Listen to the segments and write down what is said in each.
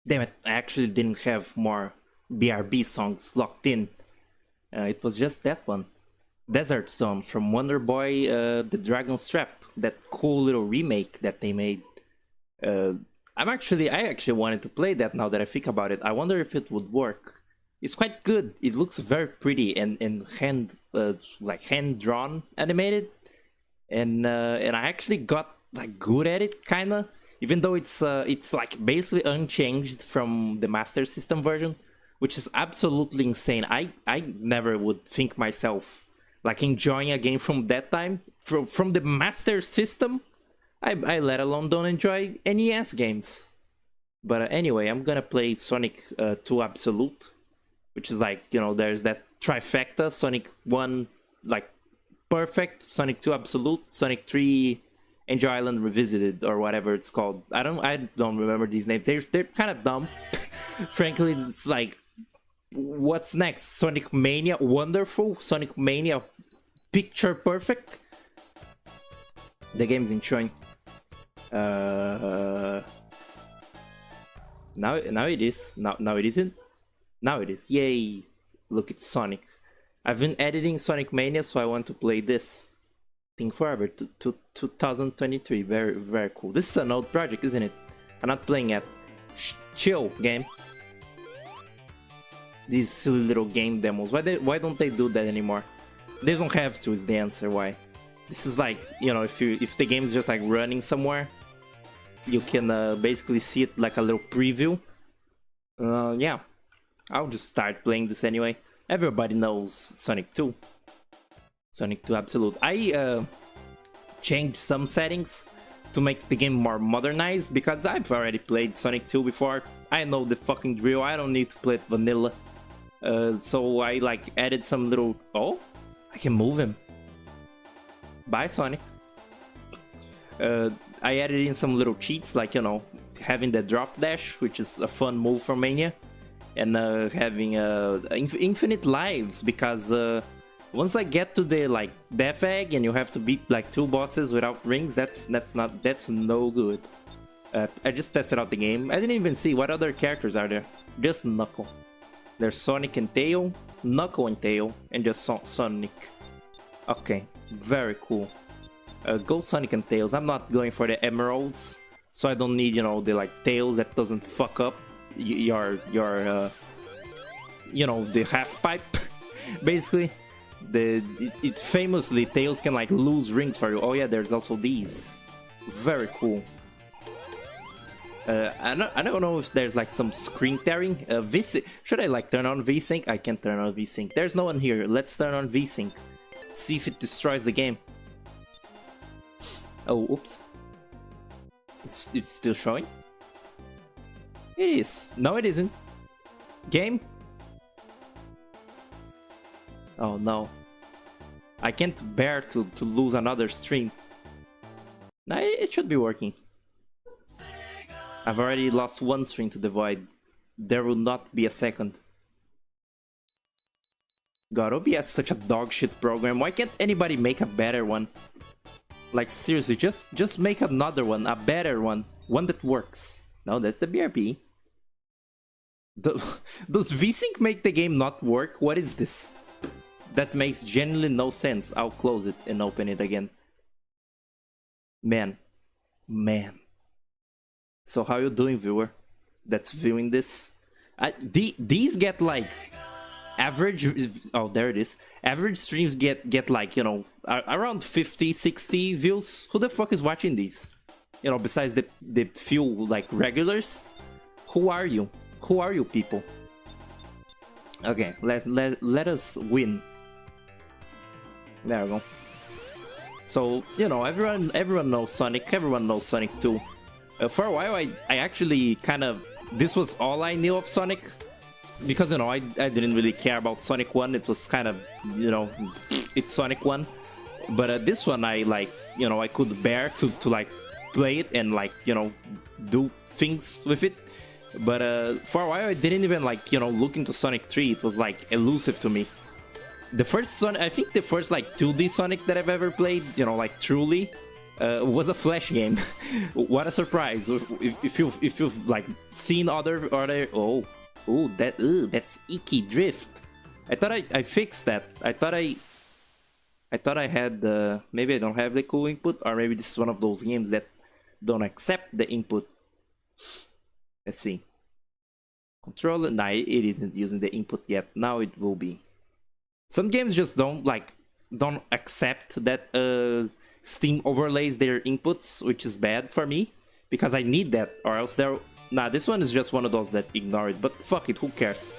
Damn it, I actually didn't have more BRB songs locked in. It was just that one. Desert Zone from Wonder Boy, The Dragon's Trap. That cool little remake that they made. I actually wanted to play that now that I think about it. I wonder if it would work. It's quite good. It looks very pretty and like hand drawn animated, and I actually got like good at it kinda. Even though it's like basically unchanged from the Master System version, which is absolutely insane. I never would think myself like enjoying a game from that time from the Master System. I let alone don't enjoy NES games. But anyway, I'm gonna play Sonic 2 Absolute, which is like, you know, there's that trifecta: Sonic 1 like perfect, Sonic 2 Absolute, Sonic 3 Angel Island Revisited, or whatever it's called. I don't remember these names. They're kind of dumb. Frankly, it's like, what's next? Sonic Mania Wonderful, Sonic Mania Picture Perfect. The game's enjoying. Now it is. Now it isn't. Now it is. Yay! Look, it's Sonic. I've been editing Sonic Mania, so I want to play this thing forever. To 2023. Very cool. This is an old project, isn't it? I'm not playing it. Chill, game. These silly little game demos. Why don't they do that anymore? They don't have to. Is the answer why. This is like, you know, if the game is just like running somewhere, you can basically see it like a little preview. Yeah, I'll just start playing this anyway. Everybody knows Sonic 2. Sonic 2 Absolute. I changed some settings to make the game more modernized, because I've already played Sonic 2 before. I know the fucking drill. I don't need to play it vanilla. So I like added some little... Oh, I can move him. Bye, Sonic. I added in some little cheats, like, you know, having the drop dash, which is a fun move from Mania, and having infinite lives, because once I get to the like death egg and you have to beat like 2 bosses without rings, that's no good. I just tested out the game. I didn't even see what other characters are there. Just Knuckle. There's Sonic and Tail, Knuckle and Tail, and just Sonic. Okay, very cool. Go Sonic and Tails. I'm not going for the emeralds, so I don't need, you know, the like Tails that doesn't fuck up your you know, the half pipe. Basically, it's famously Tails can like lose rings for you. Oh yeah, there's also these. Very cool. I don't know if there's like some screen tearing. Should I like turn on VSync? I can't turn on VSync. There's no one here. Let's turn on VSync. See if it destroys the game. Oh, oops. It's still showing? It is. No, it isn't. Game? Oh no. I can't bear to lose another stream. Nah, it should be working. I've already lost 1 string to the void. There will not be a second. God, OBS is such a dog shit program. Why can't anybody make a better one? Like seriously, just make another one, a better one that works. No, that's the BRB. Does VSync make the game not work? What is this? That makes genuinely no sense. I'll close it and open it again. Man. So how you doing, viewer? That's viewing this. These get like average. Oh, there it is. Average streams get like, you know, around 50, 60 views. Who the fuck is watching these? You know, besides the few like regulars. Who are you? Who are you people? Okay, let us win. There we go. So, you know, everyone knows Sonic. Everyone knows Sonic 2. For a while, I actually kind of... This was all I knew of Sonic. Because, you know, I didn't really care about Sonic 1. It was kind of, you know, it's Sonic 1. But this one, I, like, you know, I could bear to like, play it and, like, you know, do things with it. But for a while, I didn't even, like, you know, look into Sonic 3. It was, like, elusive to me. The first Sonic... I think the first, like, 2D Sonic that I've ever played, you know, like, truly... was a Flash game. What a surprise! If you've like seen other that's icky drift. I thought I fixed that. I thought I had maybe I don't have the cool input, or maybe this is one of those games that don't accept the input. Let's see. Controller, nah, it isn't using the input yet. Now it will be. Some games just don't accept that Steam overlays their inputs, which is bad for me because I need that, or else there. Nah, this one is just one of those that ignore it. But fuck it, who cares?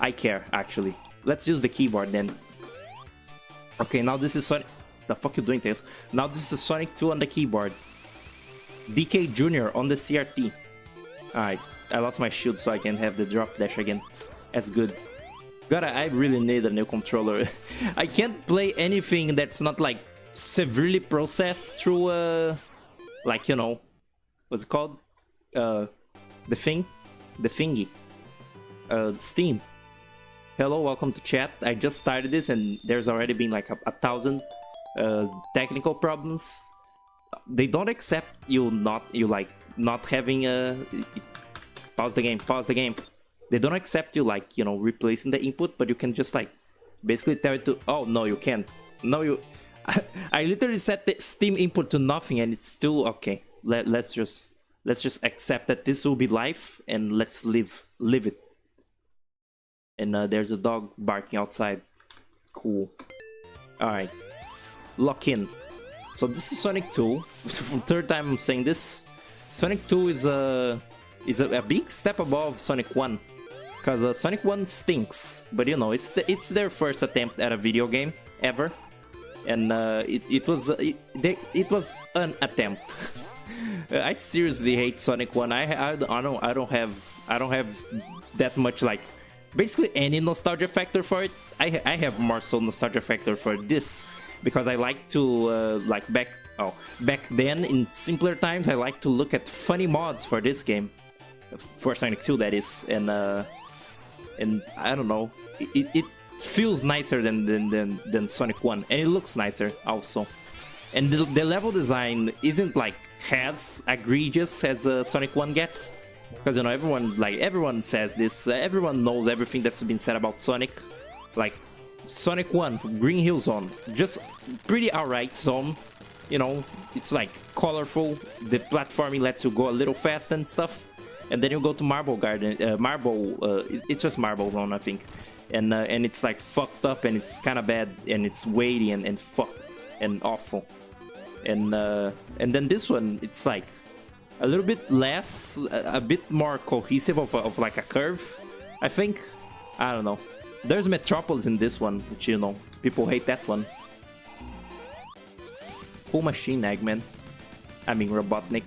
I care actually. Let's use the keyboard then. Okay, now this is Sonic. The fuck you doing, Tails? Now this is Sonic 2 on the keyboard. DK Jr. on the CRT. Alright, I lost my shield so I can have the drop dash again. That's good. God, I really need a new controller. I can't play anything that's not like severely processed through like, you know, what's it called? The thingy. Steam. Hello, welcome to chat. I just started this and there's already been like a thousand technical problems. They don't accept you not having a pause the game. They don't accept you like, you know, replacing the input, but you can just like basically tell it to, oh no, you can't. No, you I literally set the Steam input to nothing and it's still okay. Let's just accept that this will be life and let's live it. And there's a dog barking outside. Cool. Alright. Lock in. So this is Sonic 2. For the third time I'm saying this. Sonic 2 is a big step above Sonic 1. Because Sonic 1 stinks. But you know, it's their first attempt at a video game ever. And it was an attempt. I seriously hate Sonic 1. I don't have that much like basically any nostalgia factor for it. I have more so nostalgia factor for this because I like to like back then in simpler times I like to look at funny mods for this game, for Sonic 2 that is, and I don't know, it feels nicer than Sonic 1 and it looks nicer also, and the level design isn't like as egregious as Sonic 1 gets. Because, you know, everyone says this, everyone knows everything that's been said about Sonic. Like, Sonic 1, Green Hill Zone, just pretty alright zone. You know, it's like colorful, the platforming lets you go a little fast and stuff. And then you go to Marble Garden, it's just Marble Zone, I think. And it's like fucked up and it's kind of bad and it's weighty and fucked and awful. And then this one, it's like a little bit less, a bit more cohesive of like a curve, I think. I don't know. There's Metropolis in this one, which, you know, people hate that one. Full machine, Eggman. I mean, Robotnik.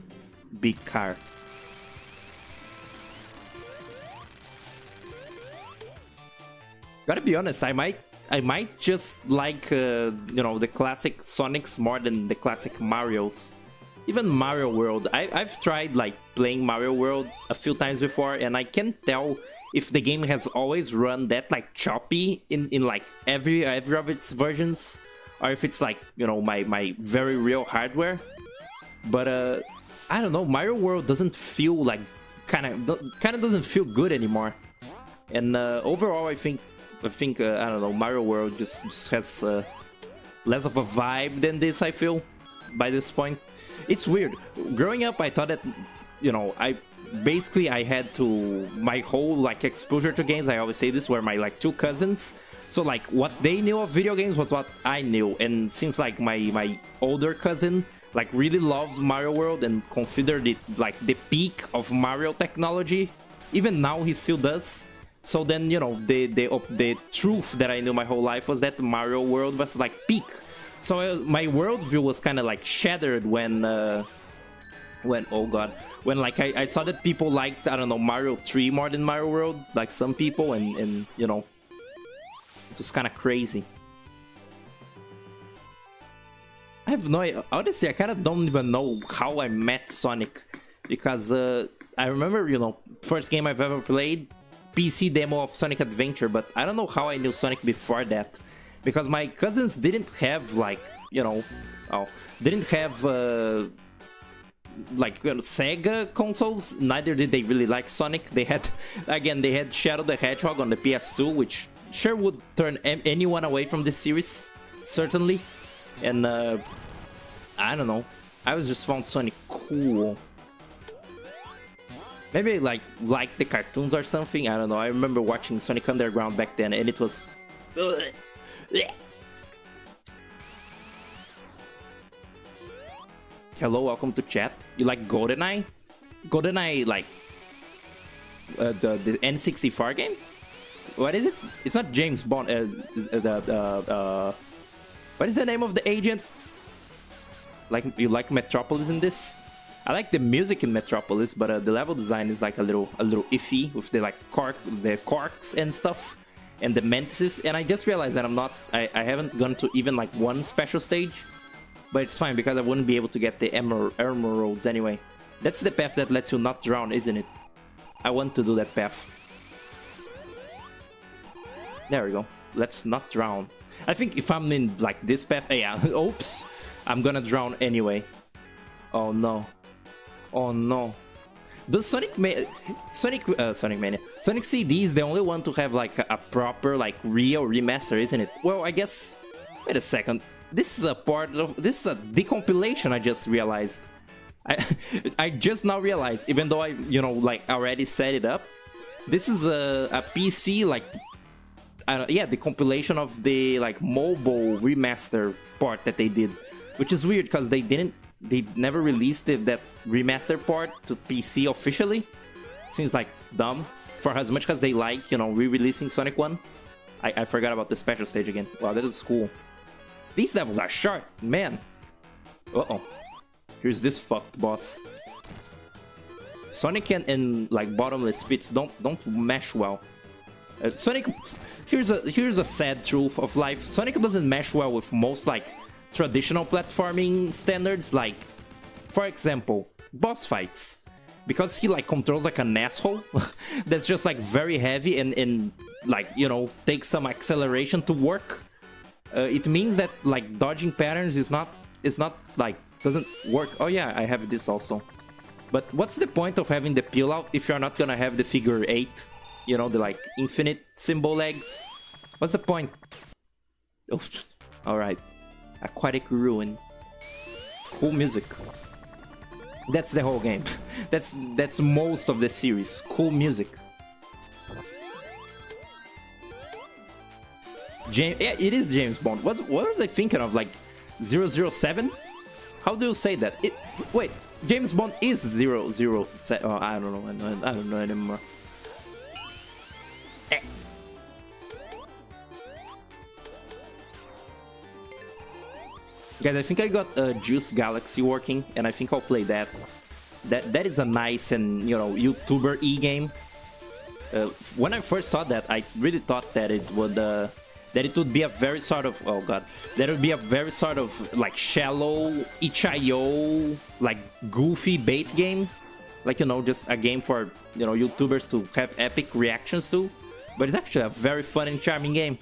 Big car. Gotta be honest, I might just like, you know, the classic Sonics more than the classic Marios. Even Mario World, I've tried like playing Mario World a few times before and I can't tell if the game has always run that like choppy in like every of its versions, or if it's like, you know, my very real hardware. But I don't know, Mario World doesn't feel like kind of doesn't feel good anymore. And overall I think I don't know, Mario World just has less of a vibe than this, I feel, by this point. It's weird. Growing up, I thought that, you know, I had to, my whole like exposure to games, I always say this, were my like two cousins. So like what they knew of video games was what I knew. And since like my older cousin like really loves Mario World and considered it like the peak of Mario technology, even now he still does. So then, you know, the truth that I knew my whole life was that Mario World was like peak. So my worldview was kind of like shattered when oh god, when like I saw that people liked, I don't know, Mario 3 more than Mario World, like some people, and you know, it was kind of crazy. I have no idea. Honestly, I kind of don't even know how I met Sonic, because I remember, you know, first game I've ever played, PC demo of Sonic Adventure, but I don't know how I knew Sonic before that. Because my cousins didn't have like you know, oh, didn't have like Sega consoles. Neither did they really like Sonic. They had, again, they had Shadow the Hedgehog on the PS2, which sure would turn anyone away from this series, certainly. And I don't know, I was just found Sonic cool. Maybe like the cartoons or something. I don't know. I remember watching Sonic Underground back then, and it was. Hello, welcome to chat. You like GoldenEye? GoldenEye, like the N64 game? What is it? It's not James Bond. What is the name of the agent? Like, you like Metropolis in this? I like the music in Metropolis, but the level design is like a little iffy with the like the corks and stuff, and the mantises. And I just realized that I haven't gone to even like one special stage, but it's fine because I wouldn't be able to get the emeralds anyway. That's the path that lets you not drown, isn't it? I want to do that path. There we go. Let's not drown. I think if I'm in like this path, yeah, oops, I'm gonna drown anyway. Oh no. Oh no. The Sonic CD is the only one to have like a proper like real remaster, isn't it? Well, I guess. Wait a second. This is a decompilation. I just realized. I just now realized, even though I like already set it up. This is a PC like. Yeah, the compilation of the like mobile remaster part that they did, which is weird because they never released that remaster part to PC officially. Seems like dumb for as much as they like, re-releasing Sonic 1. I forgot about the special stage again. Wow, that is cool. These levels are sharp, man. Uh-oh. Here's this fucked boss. Sonic and like bottomless pits don't mesh well. Sonic, here's a sad truth of life. Sonic doesn't mesh well with most like traditional platforming standards, like for example boss fights, because he like controls like an asshole that's just like very heavy and like takes some acceleration to work. It means that like dodging patterns is not like doesn't work. Oh yeah, I have this also, but what's the point of having the peel out if you're not gonna have the figure 8? The like infinite symbol legs. What's the point? Oh, alright. Aquatic Ruin. Cool music. That's the whole game. That's most of the series. Cool music. Yeah, it is James Bond. What was I thinking of? Like 007? How do you say that? Wait, James Bond is 007. Oh, I don't know. I don't know anymore. Guys, I think I got Juice Galaxy working, and I think I'll play that. That is a nice and YouTuber-y game. When I first saw that, I really thought that it would be a very sort of that would be a very sort of like shallow itch.io like goofy bait game, like just a game for YouTubers to have epic reactions to. But it's actually a very fun and charming game.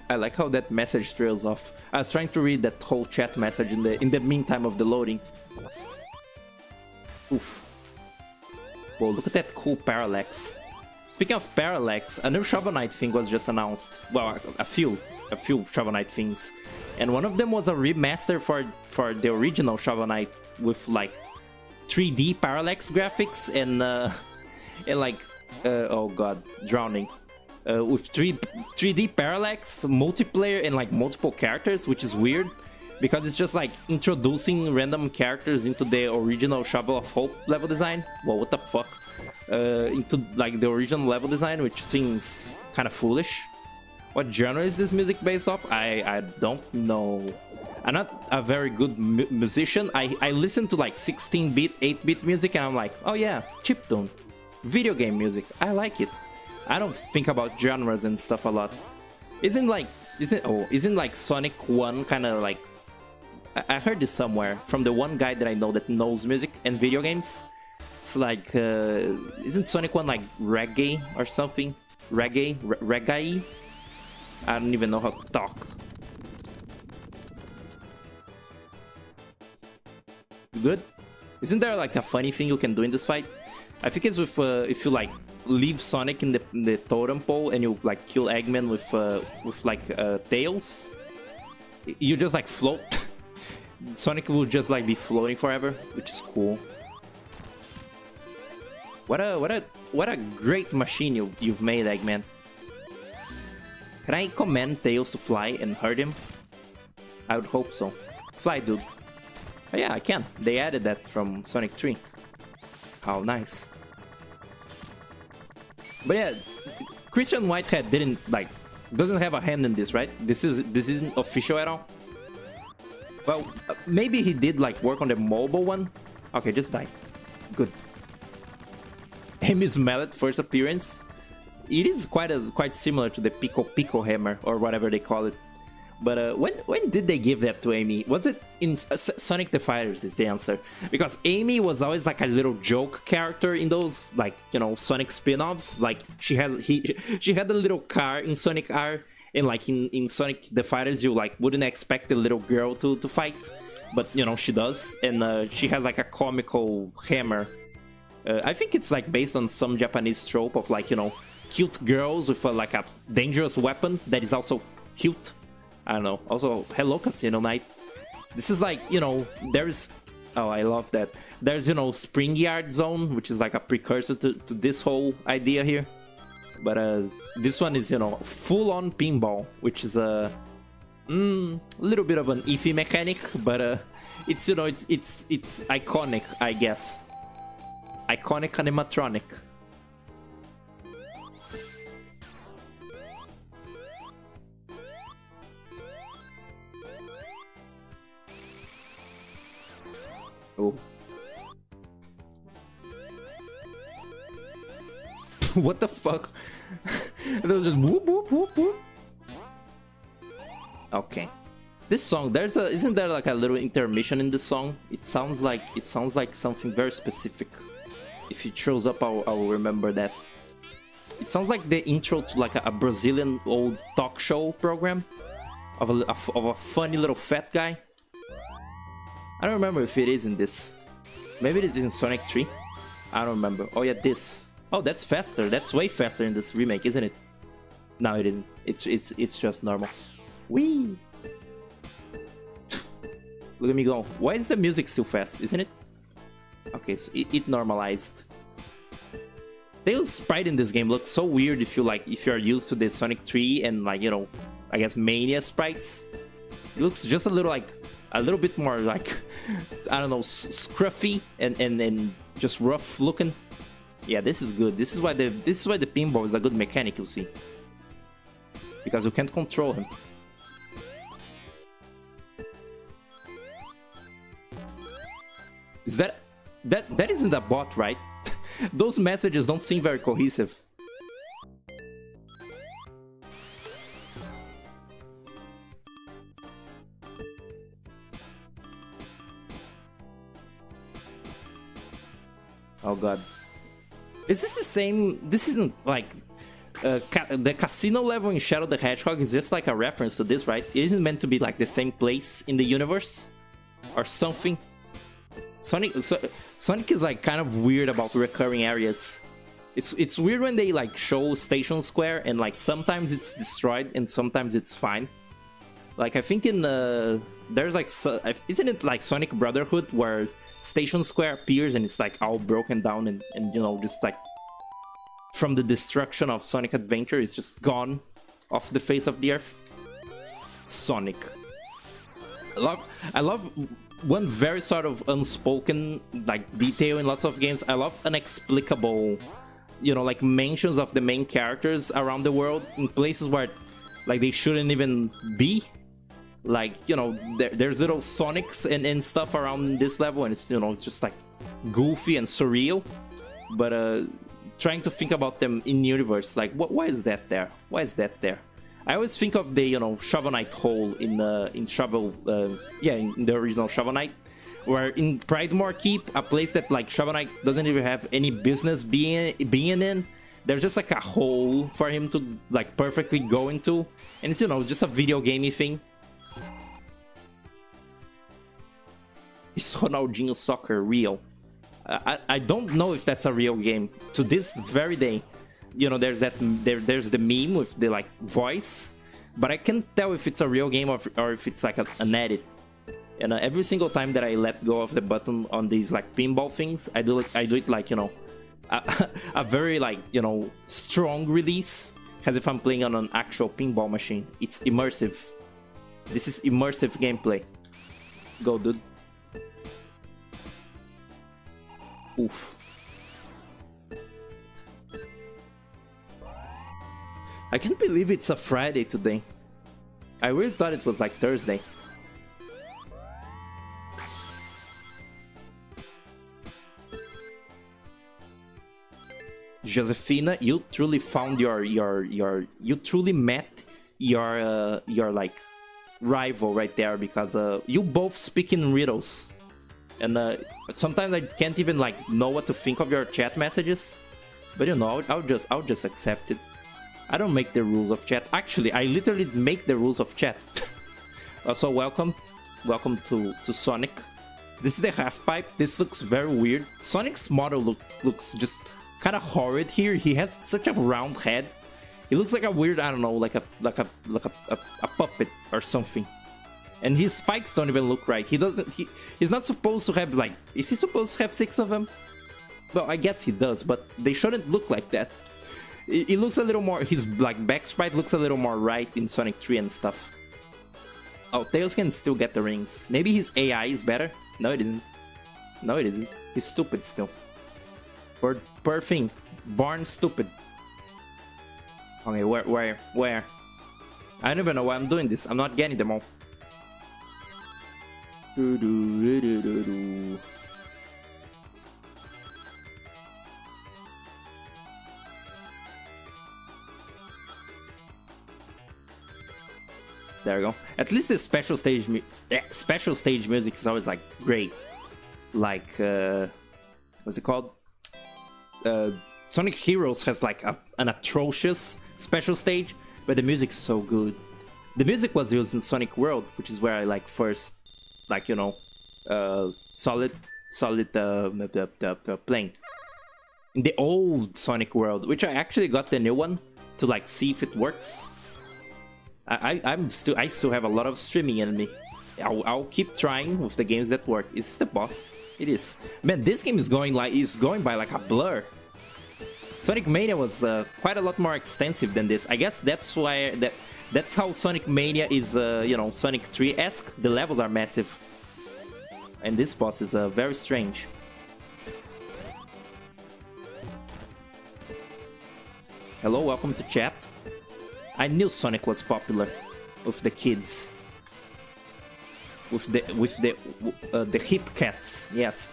I like how that message trails off. I was trying to read that whole chat message in the meantime of the loading. Oof. Whoa, look at that cool parallax. Speaking of parallax, a new Shovel Knight thing was just announced. Well, a few Shovel Knight things. And one of them was a remaster for the original Shovel Knight with like 3D parallax graphics and like oh god, drowning. With 3D parallax, multiplayer, and like multiple characters, which is weird because it's just like introducing random characters into the original Shovel of Hope level design. Well, what the fuck? Into like the original level design, which seems kind of foolish. What genre is this music based off? I don't know. I'm not a very good musician. I listen to like 16-bit, 8-bit music, and I'm like, oh yeah, chiptune, video game music. I like it. I don't think about genres and stuff a lot. Isn't like Sonic 1 kind of like I heard this somewhere from the one guy that I know that knows music and video games. It's like, isn't Sonic 1 like reggae or something? Reggae? I don't even know how to talk. Good? Isn't there like a funny thing you can do in this fight? I think it's with if you like leave Sonic in the totem pole and you like kill Eggman with like tails, you just like float. Sonic will just like be floating forever, which is cool. What a great machine you've made, Eggman. Can I command Tails to fly and hurt him? I would hope so. Fly, dude. Oh yeah, I can. They added that from Sonic 3. How nice. But yeah, Christian Whitehead doesn't have a hand in this, right? This isn't official at all. Well, maybe he did like work on the mobile one. Okay, just die. Good. Amy's mallet first appearance. It is quite similar to the Pico hammer or whatever they call it. But when did they give that to Amy? Was it in Sonic the Fighters is the answer. Because Amy was always like a little joke character in those, like, you know, Sonic spin-offs. Like, she had a little car in Sonic R. And like in Sonic the Fighters, you like wouldn't expect the little girl to fight. But, you know, she does. And she has like a comical hammer. I think it's like based on some Japanese trope of like, you know, cute girls with like a dangerous weapon that is also cute. I don't know. Also, hello Casino Knight. This is like, you know, there's... Oh, I love that. There's, you know, Spring Yard Zone, which is like a precursor to this whole idea here. But this one is, you know, full-on pinball, which is a little bit of an iffy mechanic, but it's, you know, it's iconic, I guess. Iconic animatronic. Oh. What the fuck? They'll just whoop whoop whoop whoop. Okay. This song, isn't there like a little intermission in this song? It sounds like something very specific. If it shows up, I'll remember that. It sounds like the intro to like a Brazilian old talk show program of a funny little fat guy. I don't remember if it is in this. Maybe it is in Sonic 3. I don't remember. Oh yeah, this. Oh, that's faster. That's way faster in this remake, isn't it? No, it isn't. It's just normal. Whee! Look at me go. Why is the music still fast? Isn't it? Okay, so it normalized. Tails' sprite in this game looks so weird if you're used to the Sonic 3 and like, you know, I guess Mania sprites. It looks just a little bit more like, I don't know, scruffy and just rough looking. Yeah, this is good. This is why the pinball is a good mechanic, you see. Because you can't control him. Is that isn't a bot, right? Those messages don't seem very cohesive. Oh god. Is this the same? This isn't like the casino level in Shadow the Hedgehog is just like a reference to this, right? It isn't meant to be like the same place in the universe or something. Sonic is like kind of weird about recurring areas. It's weird when they like show Station Square and like sometimes it's destroyed and sometimes it's fine. Like I think in there's like isn't it like Sonic Brotherhood where Station Square appears and it's like all broken down and you know, just like from the destruction of Sonic Adventure, it's just gone off the face of the earth. Sonic. I love one very sort of unspoken like detail in lots of games. I love inexplicable, you know, like mentions of the main characters around the world in places where like they shouldn't even be. Like, you know, there's little Sonics and stuff around this level, and it's, you know, just like goofy and surreal. But trying to think about them in universe, like why is that there? Why is that there? I always think of the Shovel Knight hole in Shovel, yeah, in the original Shovel Knight, where in Pridemore Keep, a place that like Shovel Knight doesn't even have any business being in. There's just like a hole for him to like perfectly go into, and it's just a video gamey thing. Is Ronaldinho Soccer real? I don't know if that's a real game. To this very day, there's the meme with the like voice, but I can't tell if it's a real game or if it's like an edit. And every single time that I let go of the button on these like pinball things, I do it like a very like strong release, as if I'm playing on an actual pinball machine. It's immersive. This is immersive gameplay. Go, dude. Oof. I can't believe it's a Friday today. I really thought it was like Thursday. Josefina, you truly found you truly met your like rival right there, because you both speak in riddles, and sometimes I can't even like know what to think of your chat messages, but I'll just accept it. I don't make the rules of chat. Actually, I literally make the rules of chat. So welcome to Sonic. This is the half pipe. This looks very weird. Sonic's model looks just kind of horrid here. He has such a round head. He looks like a weird, I don't know, like a puppet or something. And his spikes don't even look right. He's not supposed to have like, is he supposed to have 6 of them? Well, I guess he does, but they shouldn't look like that. It looks a little more, his like back sprite looks a little more right in Sonic 3 and stuff. Oh, Tails can still get the rings. Maybe his AI is better? No, it isn't. No, it isn't. He's stupid still. Per thing. Born stupid. Okay, where? I don't even know why I'm doing this. I'm not getting them all. There we go. At least the special stage music is always like great. Like what's it called? Sonic Heroes has like an atrocious special stage, but the music's so good. The music was used in Sonic World, which is where I like first, like solid playing. In the old Sonic World, which I actually got the new one to like see if it works. I still have a lot of streaming in me. I'll keep trying with the games that work. Is this the boss? It is. Man, this game is going by like a blur. Sonic Mania was quite a lot more extensive than this. I guess that's why that's how Sonic Mania is Sonic 3-esque. The levels are massive. And this boss is very strange. Hello, welcome to chat. I knew Sonic was popular with the kids, with the hip cats. Yes.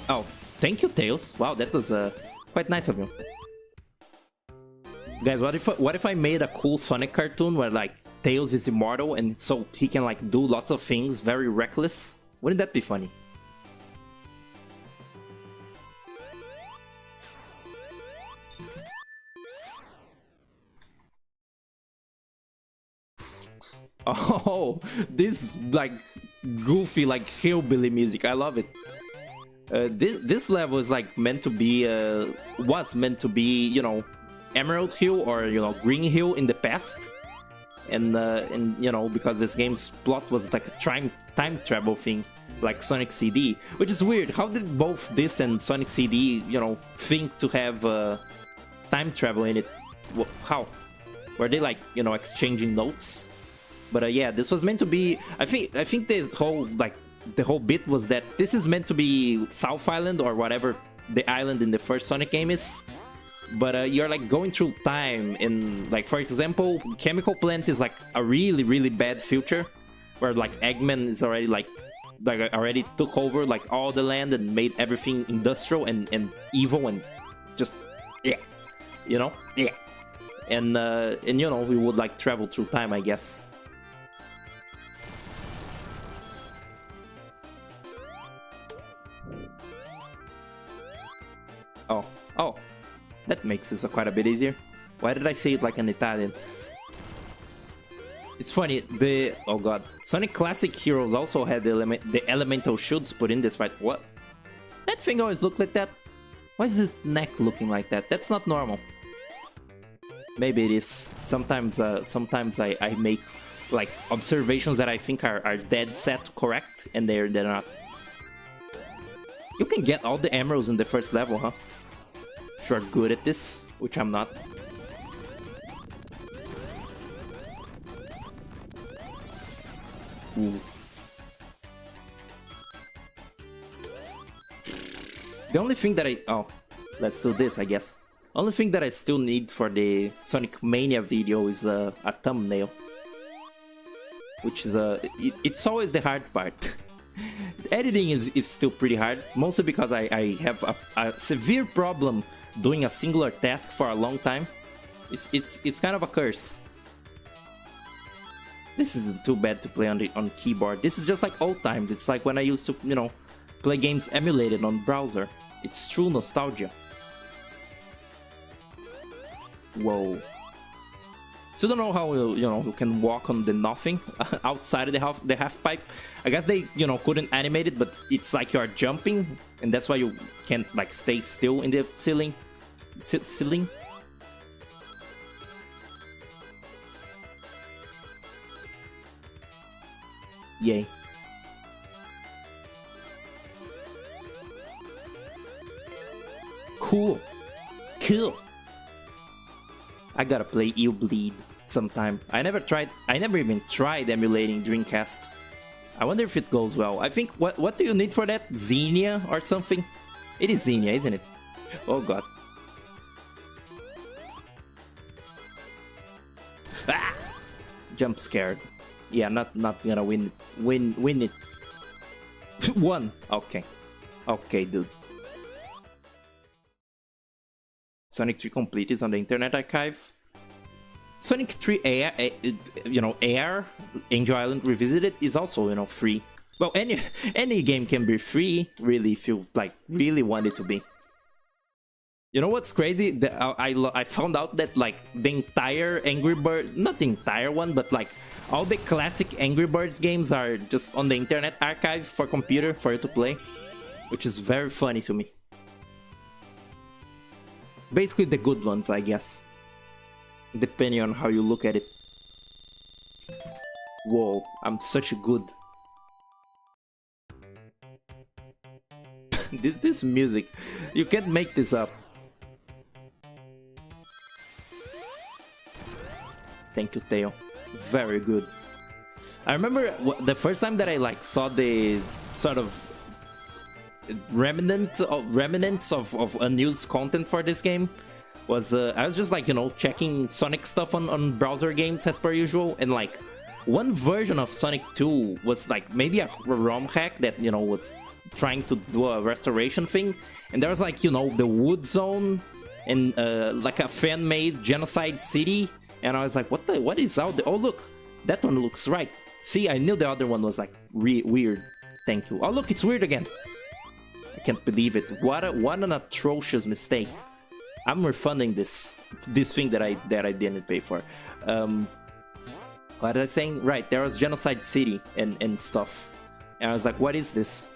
Oh, thank you, Tails. Wow, that was quite nice of you. Guys, what if I made a cool Sonic cartoon where like Tails is immortal and so he can like do lots of things, very reckless? Wouldn't that be funny? Oh, this like goofy like hillbilly music. I love it. This level is like meant to be was meant to be Emerald Hill or Green Hill in the past, and because this game's plot was like a time travel thing, like Sonic CD, which is weird. How did both this and Sonic CD think to have time travel in it? How were they like exchanging notes? But yeah, this was meant to be. I think this whole the whole bit was that this is meant to be South Island or whatever the island in the first Sonic game is. But you're like going through time, and like for example, Chemical Plant is like a really bad future where like Eggman is already already took over like all the land and made everything industrial and evil and just Yeah. You know? Yeah. And you know, we would like travel through time, I guess. Oh, oh, that makes this quite a bit easier. Why did I say it like an Italian? It's funny, oh god, Sonic Classic Heroes also had the elemental shields put in this, right? What? That thing always looked like that? Why is his neck looking like that? That's not normal. Maybe it is. Sometimes I make like observations that I think are dead set correct, and they're not. You can get all the emeralds in the first level, huh? If you're good at this, which I'm not. Ooh. The only thing that let's do this, I guess. Only thing that I still need for the Sonic Mania video is a thumbnail. Which is it's always the hard part. Editing is still pretty hard, mostly because I have a severe problem doing a singular task for a long time. It's kind of a curse. This isn't too bad to play on keyboard. This is just like old times. It's like when I used to, you know, play games emulated on browser. It's true nostalgia. Whoa. Still don't know how you can walk on the nothing outside of the half pipe. I guess they couldn't animate it, but it's like you are jumping, and that's why you can't like stay still in the ceiling. Yay. Cool. I gotta play You Bleed sometime. I never even tried emulating Dreamcast. I wonder if it goes well. I think, what do you need for that? Xenia or something? It is Xenia, isn't it? Oh god. Ah! Jump scared. Yeah, not gonna win it. One. Okay. Okay, dude. Sonic 3 Complete is on the Internet Archive. Sonic 3 Air, Air, Angel Island Revisited is also, free. Well, any game can be free, really, if you like really want it to be. You know what's crazy? I found out that like the entire Angry Bird, not the entire one, but like all the classic Angry Birds games are just on the Internet Archive for computer for you to play, which is very funny to me. Basically the good ones, I guess. Depending on how you look at it. Whoa, I'm such a good. this music, you can't make this up. Thank you, Teo. Very good. I remember the first time that I like saw the sort of remnants of unused content for this game was I was just like checking Sonic stuff on browser games as per usual, and like one version of Sonic 2 was like maybe a ROM hack that was trying to do a restoration thing, and there was like the Wood Zone and like a fan-made Genocide City, and I was like, what is out there? Oh look, that one looks right. See, I knew the other one was like weird. Thank you. Oh look, it's weird again. I can't believe it. What an atrocious mistake. I'm refunding this thing that I didn't pay for. What was I saying? Right, there was Genocide City and stuff, and I was like, what is this?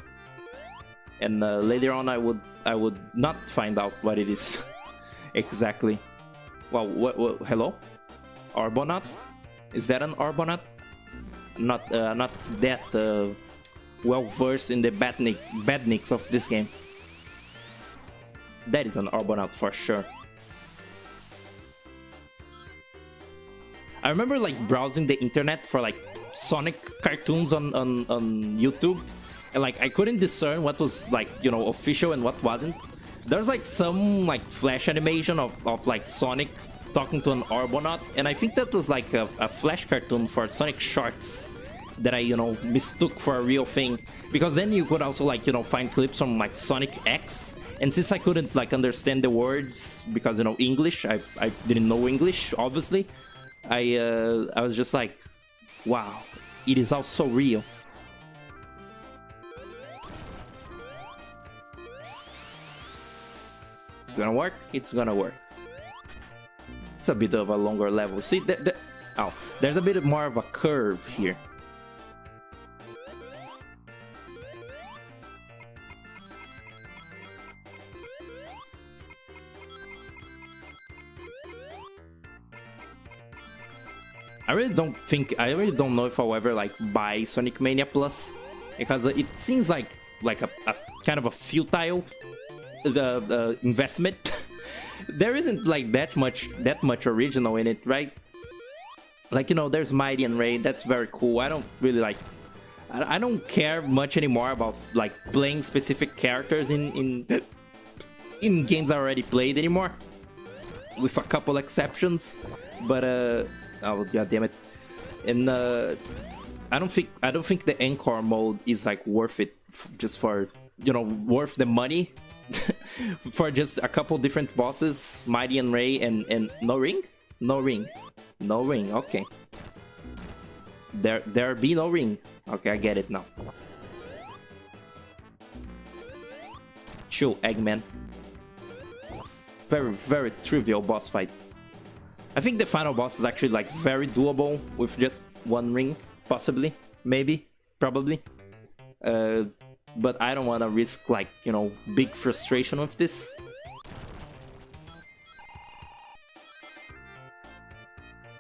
And later on, I would not find out what it is exactly. Well, what? Hello, Arbonat? Is that an Arbonat? Not that well versed in the badniks of this game. That is an Arbonat for sure. I remember like browsing the internet for like Sonic cartoons on YouTube, and like I couldn't discern what was like official and what wasn't. There's like some like flash animation of like Sonic talking to an Arbonat, and I think that was like a flash cartoon for Sonic Shorts. that I, you know, mistook for a real thing. Because then you could also, like, you know, find clips from like Sonic X, and since I couldn't like understand the words because, you know, English, I didn't know English, obviously. I was just like, wow, it is all so real. Gonna work? It's gonna work. It's a bit of a longer level. See, oh, there's a bit more of a curve here. I really don't know if I'll ever like buy Sonic Mania Plus, because it seems like a kind of a futile investment. There isn't like that much original in it, right? Like, you know, there's Mighty and Ray, that's very cool. I don't really like, I don't care much anymore about like playing specific characters in games I already played anymore, with a couple exceptions. But oh god damn it. And I don't think the Encore mode is like worth it, just for, you know, worth the money. For just a couple different bosses, Mighty and Ray, and no ring? No ring. No ring, okay. There be no ring. Okay, I get it now. Chill, Eggman. Very trivial boss fight. I think the final boss is actually like very doable with just one ring, possibly, maybe, probably. But I don't want to risk, like, you know, big frustration with this.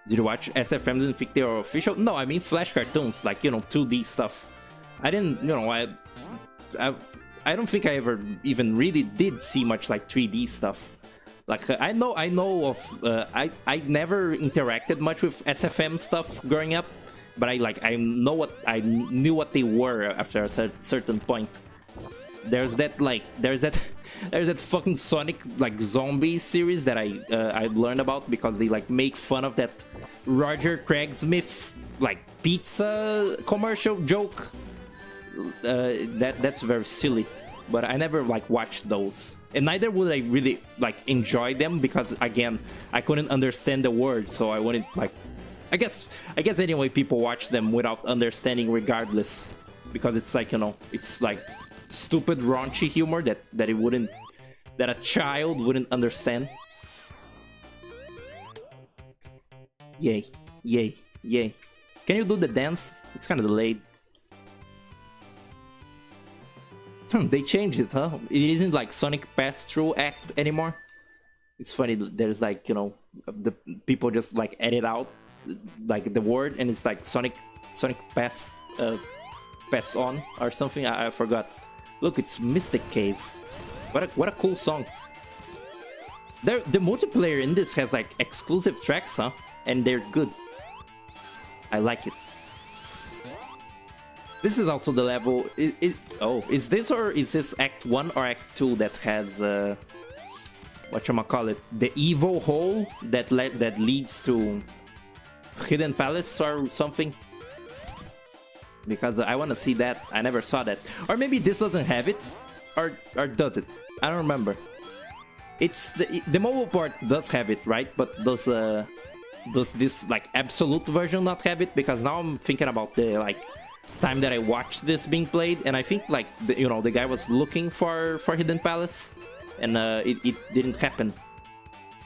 Did you watch SFM? Didn't think they were official? No, I mean Flash cartoons, like, you know, 2D stuff. I didn't, you know, I don't think I ever even really did see much like 3D stuff. Like, I know of, I never interacted much with SFM stuff growing up, but I knew what they were after a certain point. There's that fucking Sonic like zombie series that I learned about because they like make fun of that Roger Craig Smith like pizza commercial joke. That's very silly, but I never like watched those, and neither would I really like enjoy them because, again, I couldn't understand the words, so I wouldn't like. I guess anyway people watch them without understanding regardless, because it's like, you know, it's like stupid raunchy humor that a child wouldn't understand. Yay, yay, yay. Can you do the dance? It's kind of delayed. They changed it, huh? It isn't like Sonic Pass-Through Act anymore. It's funny, there's like, you know, the people just like edit out like the word, and it's like Sonic Pass On or something. I forgot. Look, it's Mystic Cave. What a cool song. The multiplayer in this has like exclusive tracks, huh? And they're good. I like it. This is also the level. Is this, or is this Act 1 or Act 2 that has whatchamacallit, the evil hole that leads to Hidden Palace or something? Because I want to see that. I never saw that. Or maybe this doesn't have it, or does it? I don't remember. It's the mobile part does have it, right? But does this like absolute version not have it? Because now I'm thinking about the like time that I watched this being played, and I think like you know, the guy was looking for Hidden Palace, and it didn't happen.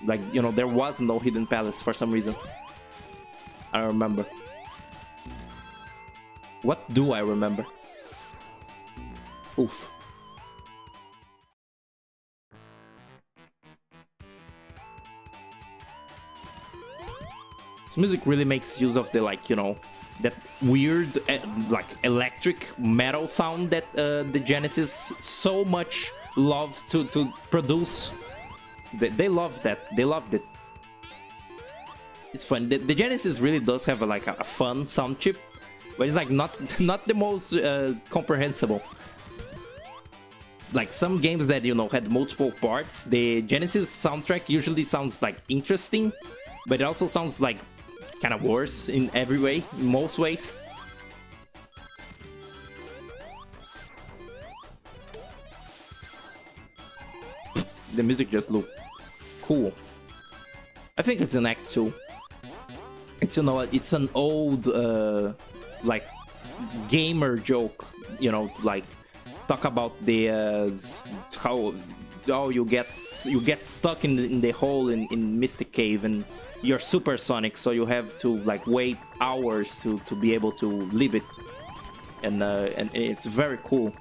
Like, you know, there was no Hidden Palace for some reason. I don't remember. What do I remember? Oof. This music really makes use of the, like, you know, that weird like electric metal sound that the Genesis so much love to produce. They love that. They loved it. It's fun. The Genesis really does have a fun sound chip, but it's like not the most comprehensible. It's like some games that, you know, had multiple parts. The Genesis soundtrack usually sounds like interesting, but it also sounds like kind of worse in every way, in most ways. the music just look cool. I think it's an Act 2. It's, you know, it's an old like gamer joke, you know, to like talk about the how you get stuck in the hole in Mystic Cave and you're supersonic, so you have to like wait hours to be able to leave it, and it's very cool.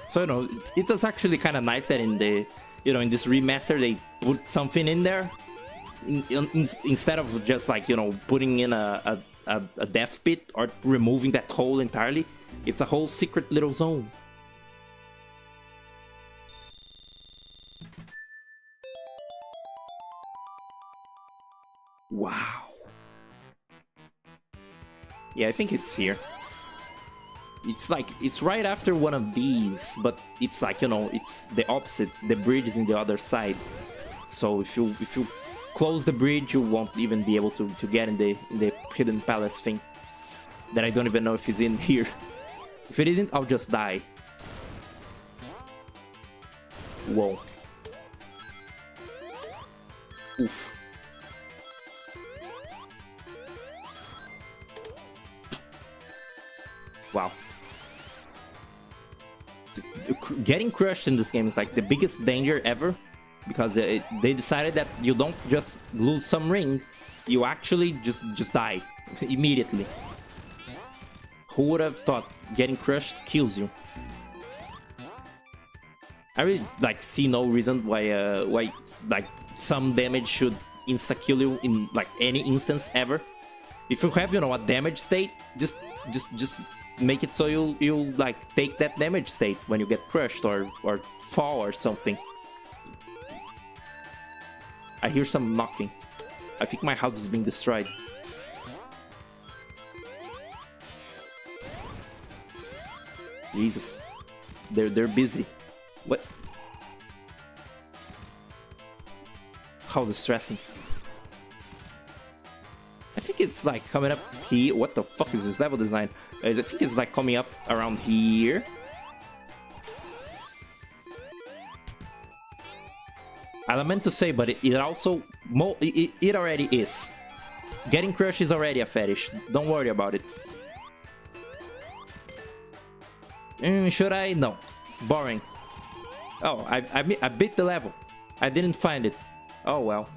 So, you know, it was actually kind of nice that in the, you know, in this remaster they put something in there instead of just like, you know, putting in a death pit or removing that hole entirely. It's a whole secret little zone. Wow. Yeah, I think it's here. It's like, it's right after one of these, but it's like, you know, it's the opposite. The bridge is in the other side. So if you close the bridge, you won't even be able to get in the hidden palace thing. That I don't even know if it's in here. If it isn't, I'll just die. Whoa. Oof. Wow. Getting crushed in this game is like the biggest danger ever, because they decided that you don't just lose some ring, you actually just die immediately. Who would have thought getting crushed kills you? I really like see no reason why like some damage should insta kill you in like any instance ever. If you have, you know, a damage state, just make it so you like take that damage state when you get crushed or fall or something. I hear some knocking. I think my house is being destroyed. Jesus, they're busy. What? How distressing. I think it's like coming up here. What the fuck is this level design? I think it's like coming up around here. I meant to say, but it also it already is. Getting crushed is already a fetish. Don't worry about it. Should I? No. Boring. Oh, I beat the level. I didn't find it. Oh well.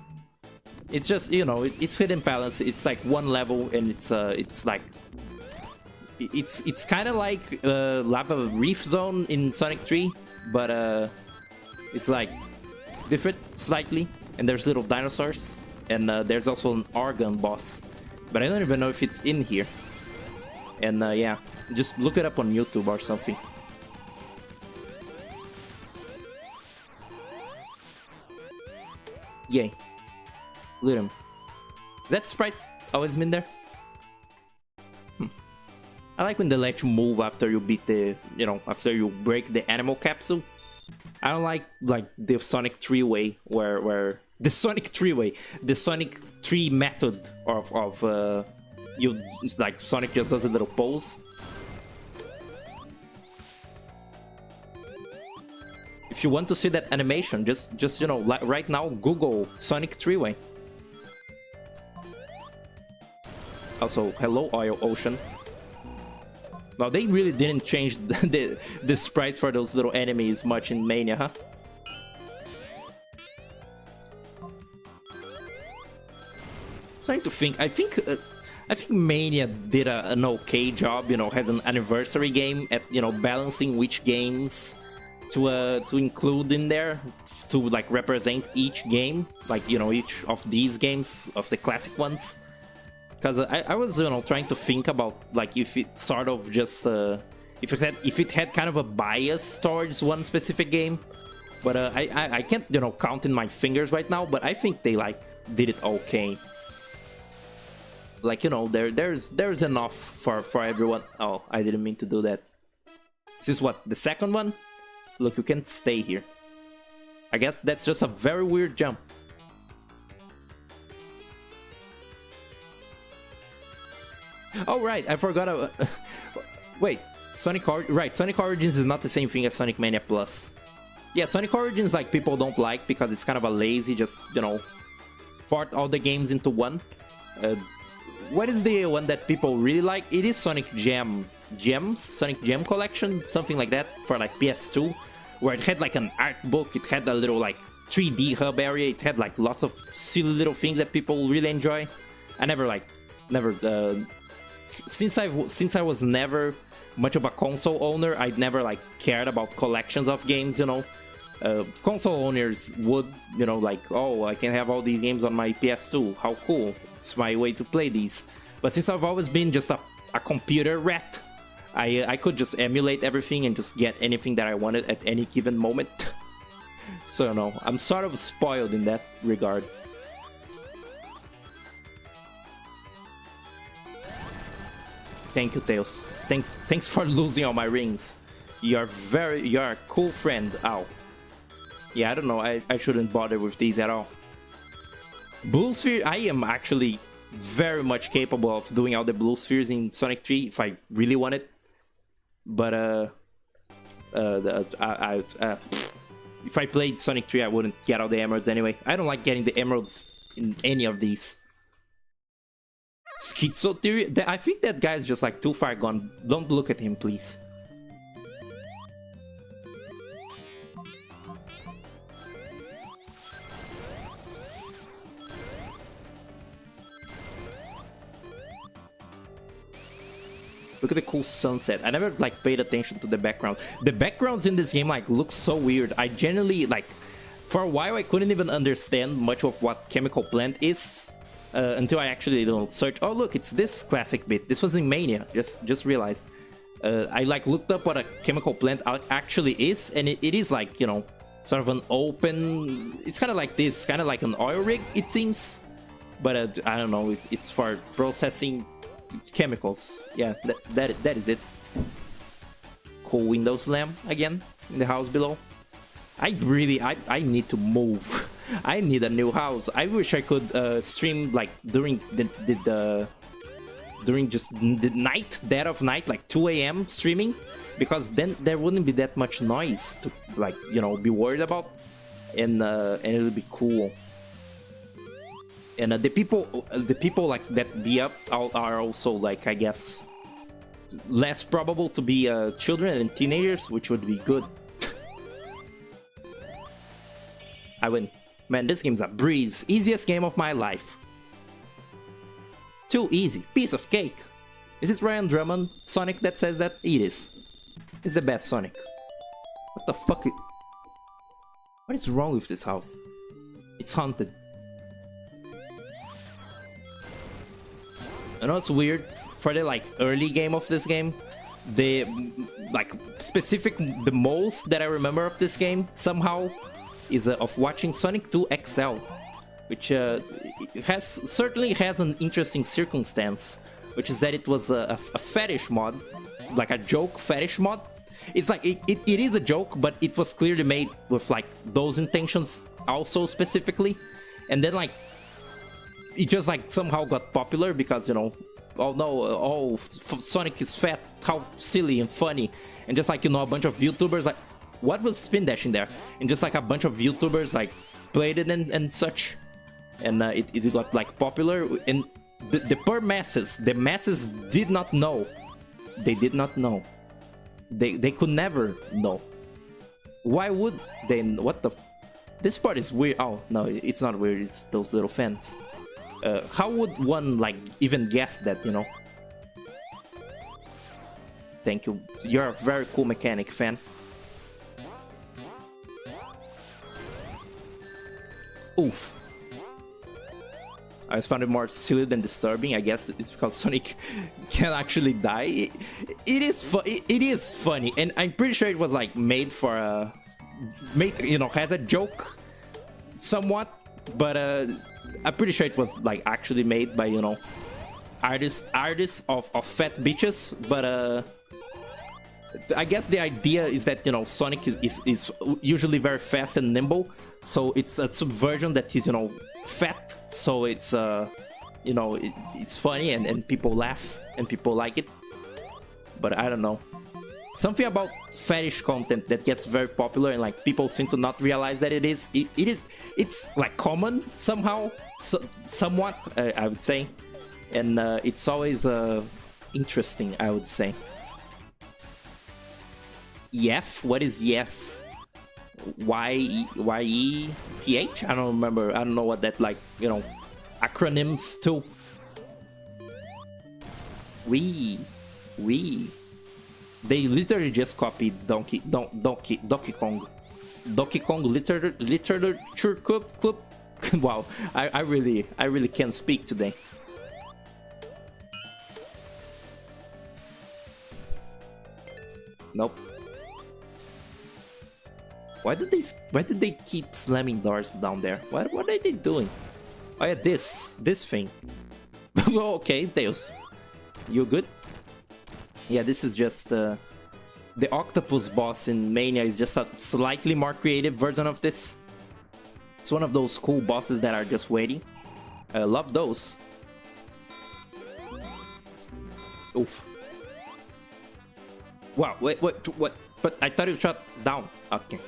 It's just, you know, it's hidden palace. It's like one level, and it's like it's kind of like Lava Reef Zone in Sonic 3, but it's like different slightly. And there's little dinosaurs, and there's also an Argon boss, but I don't even know if it's in here. And yeah, just look it up on YouTube or something. Yay. Loot him. Is that sprite always been there? I like when they let you move after you beat the, you know, after you break the animal capsule. I don't like the Sonic 3 way, where the Sonic 3 way, the Sonic 3 method of you, like Sonic just does a little pose. If you want to see that animation, just you know, right now Google Sonic 3 way. Also, hello Oil Ocean. Now they really didn't change the sprites for those little enemies much in Mania, huh? Trying to think. I think Mania did an okay job. You know, has an anniversary game at, you know, balancing which games to include in there to like represent each game, like, you know, each of these games of the classic ones. Because I was, you know, trying to think about like if it sort of just if it had kind of a bias towards one specific game, but I can't, you know, count in my fingers right now. But I think they like did it okay. Like, you know, there's enough for everyone. Oh, I didn't mean to do that. This is what, the second one? Look, you can't stay here. I guess that's just a very weird jump. Oh right, I forgot. Wait, Sonic Origins is not the same thing as Sonic Mania Plus. Yeah, Sonic Origins, like, people don't like because it's kind of a lazy, just, you know, part all the games into one. What is the one that people really like? It is Sonic Sonic Gem Collection, something like that, for like PS2, where it had like an art book, it had a little like 3D hub area, it had like lots of silly little things that people really enjoy. I since I was never much of a console owner, I'd never like cared about collections of games, you know. Console owners would, you know, like, oh, I can have all these games on my PS2, how cool, it's my way to play these. But since I've always been just a computer rat, I could just emulate everything and just get anything that I wanted at any given moment. So, you know, I'm sort of spoiled in that regard. Thank you, Tails. Thanks for losing all my rings. You're a cool friend. Ow. Yeah, I don't know. I shouldn't bother with these at all. Blue Sphere, I am actually very much capable of doing all the blue spheres in Sonic 3 if I really wanted. But if I played Sonic 3, I wouldn't get all the emeralds anyway. I don't like getting the emeralds in any of these. Schizo Theory? I think that guy is just like too far gone. Don't look at him, please. Look at the cool sunset. I never like paid attention to the background. The backgrounds in this game like look so weird. I generally like, for a while I couldn't even understand much of what Chemical Plant is until I actually search. Oh look, it's this classic bit. This was in Mania. Just realized. I like looked up what a Chemical Plant actually is, and it is like, you know, sort of an open. It's kind of like this, kind of like an oil rig, it seems. But I don't know. It's for processing chemicals. Yeah, that is it. Cool windows lamp again in the house below. I need to move. I need a new house. I wish I could stream like during during just the night, dead of night, like 2 AM streaming, because then there wouldn't be that much noise to, like, you know, be worried about, and it would be cool. And the people like that be up are also, like, I guess, less probable to be children and teenagers, which would be good. I win. Man, this game's a breeze. Easiest game of my life. Too easy. Piece of cake. Is it Ryan Drummond, Sonic, that says that? It is. It's the best Sonic. What the fuck? What is wrong with this house? It's haunted. I know it's weird, for the like early game of this game, the like the most that I remember of this game somehow is of watching Sonic 2 XL, which certainly has an interesting circumstance, which is that it was a fetish mod, like a joke fetish mod. It's like it is a joke, but it was clearly made with like those intentions also specifically, and then like it just like somehow got popular because, you know, oh no, oh, Sonic is fat, how silly and funny, and just like, you know, a bunch of YouTubers like, what was Spin Dash in there? And just like a bunch of YouTubers like played it and such, and it got like popular, and the masses did not know. They did not know. They could never know. Why would they? What the? This part is weird. Oh no, it's not weird. It's those little fans. How would one like even guess that, you know? Thank you. You're a very cool mechanic, fan. Oof. I just found it more silly than disturbing. I guess it's because Sonic can actually die. It is funny, and I'm pretty sure it was like made for a you know, has a joke somewhat, but I'm pretty sure it was like actually made by, you know, artists of fat bitches. But I guess the idea is that, you know, Sonic is usually very fast and nimble, so it's a subversion that he's, you know, fat, so it's you know, it's funny and people laugh and people like it. But I don't know. Something about fetish content that gets very popular and like people seem to not realize that it's like common somehow, somewhat, I would say, and it's always interesting, I would say. Yef? What is Yef? Y-E-T-H? I don't remember. I don't know what that, like, you know, acronyms to. We. They literally just copied Donkey Kong. Donkey Kong literature club. Wow, I really can't speak today. Nope. Why did they keep slamming doors down there? What are they doing? Oh yeah, this thing. Okay, Tails, you good? Yeah, this is just the octopus boss in Mania is just a slightly more creative version of this. It's one of those cool bosses that are just waiting. I love those. Oof. Wow, wait, what? But I thought you shot down. Okay.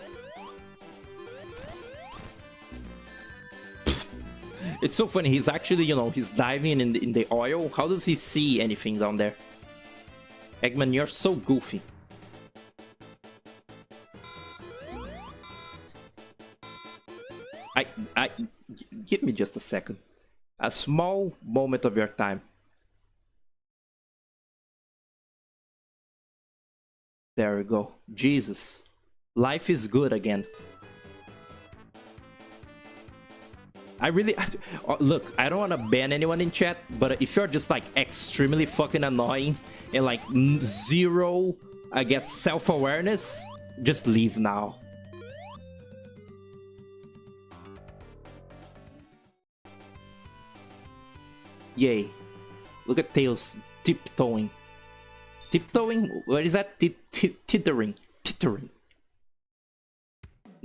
It's so funny, he's actually, you know, he's diving in the oil. How does he see anything down there? Eggman, you're so goofy. Give me just a second. A small moment of your time. There we go. Jesus. Life is good again. Look, I don't want to ban anyone in chat, but if you're just like extremely fucking annoying and like zero, I guess, self-awareness, just leave now. Yay. Look at Tails tiptoeing. Tiptoeing? What is that? Tittering. Tittering.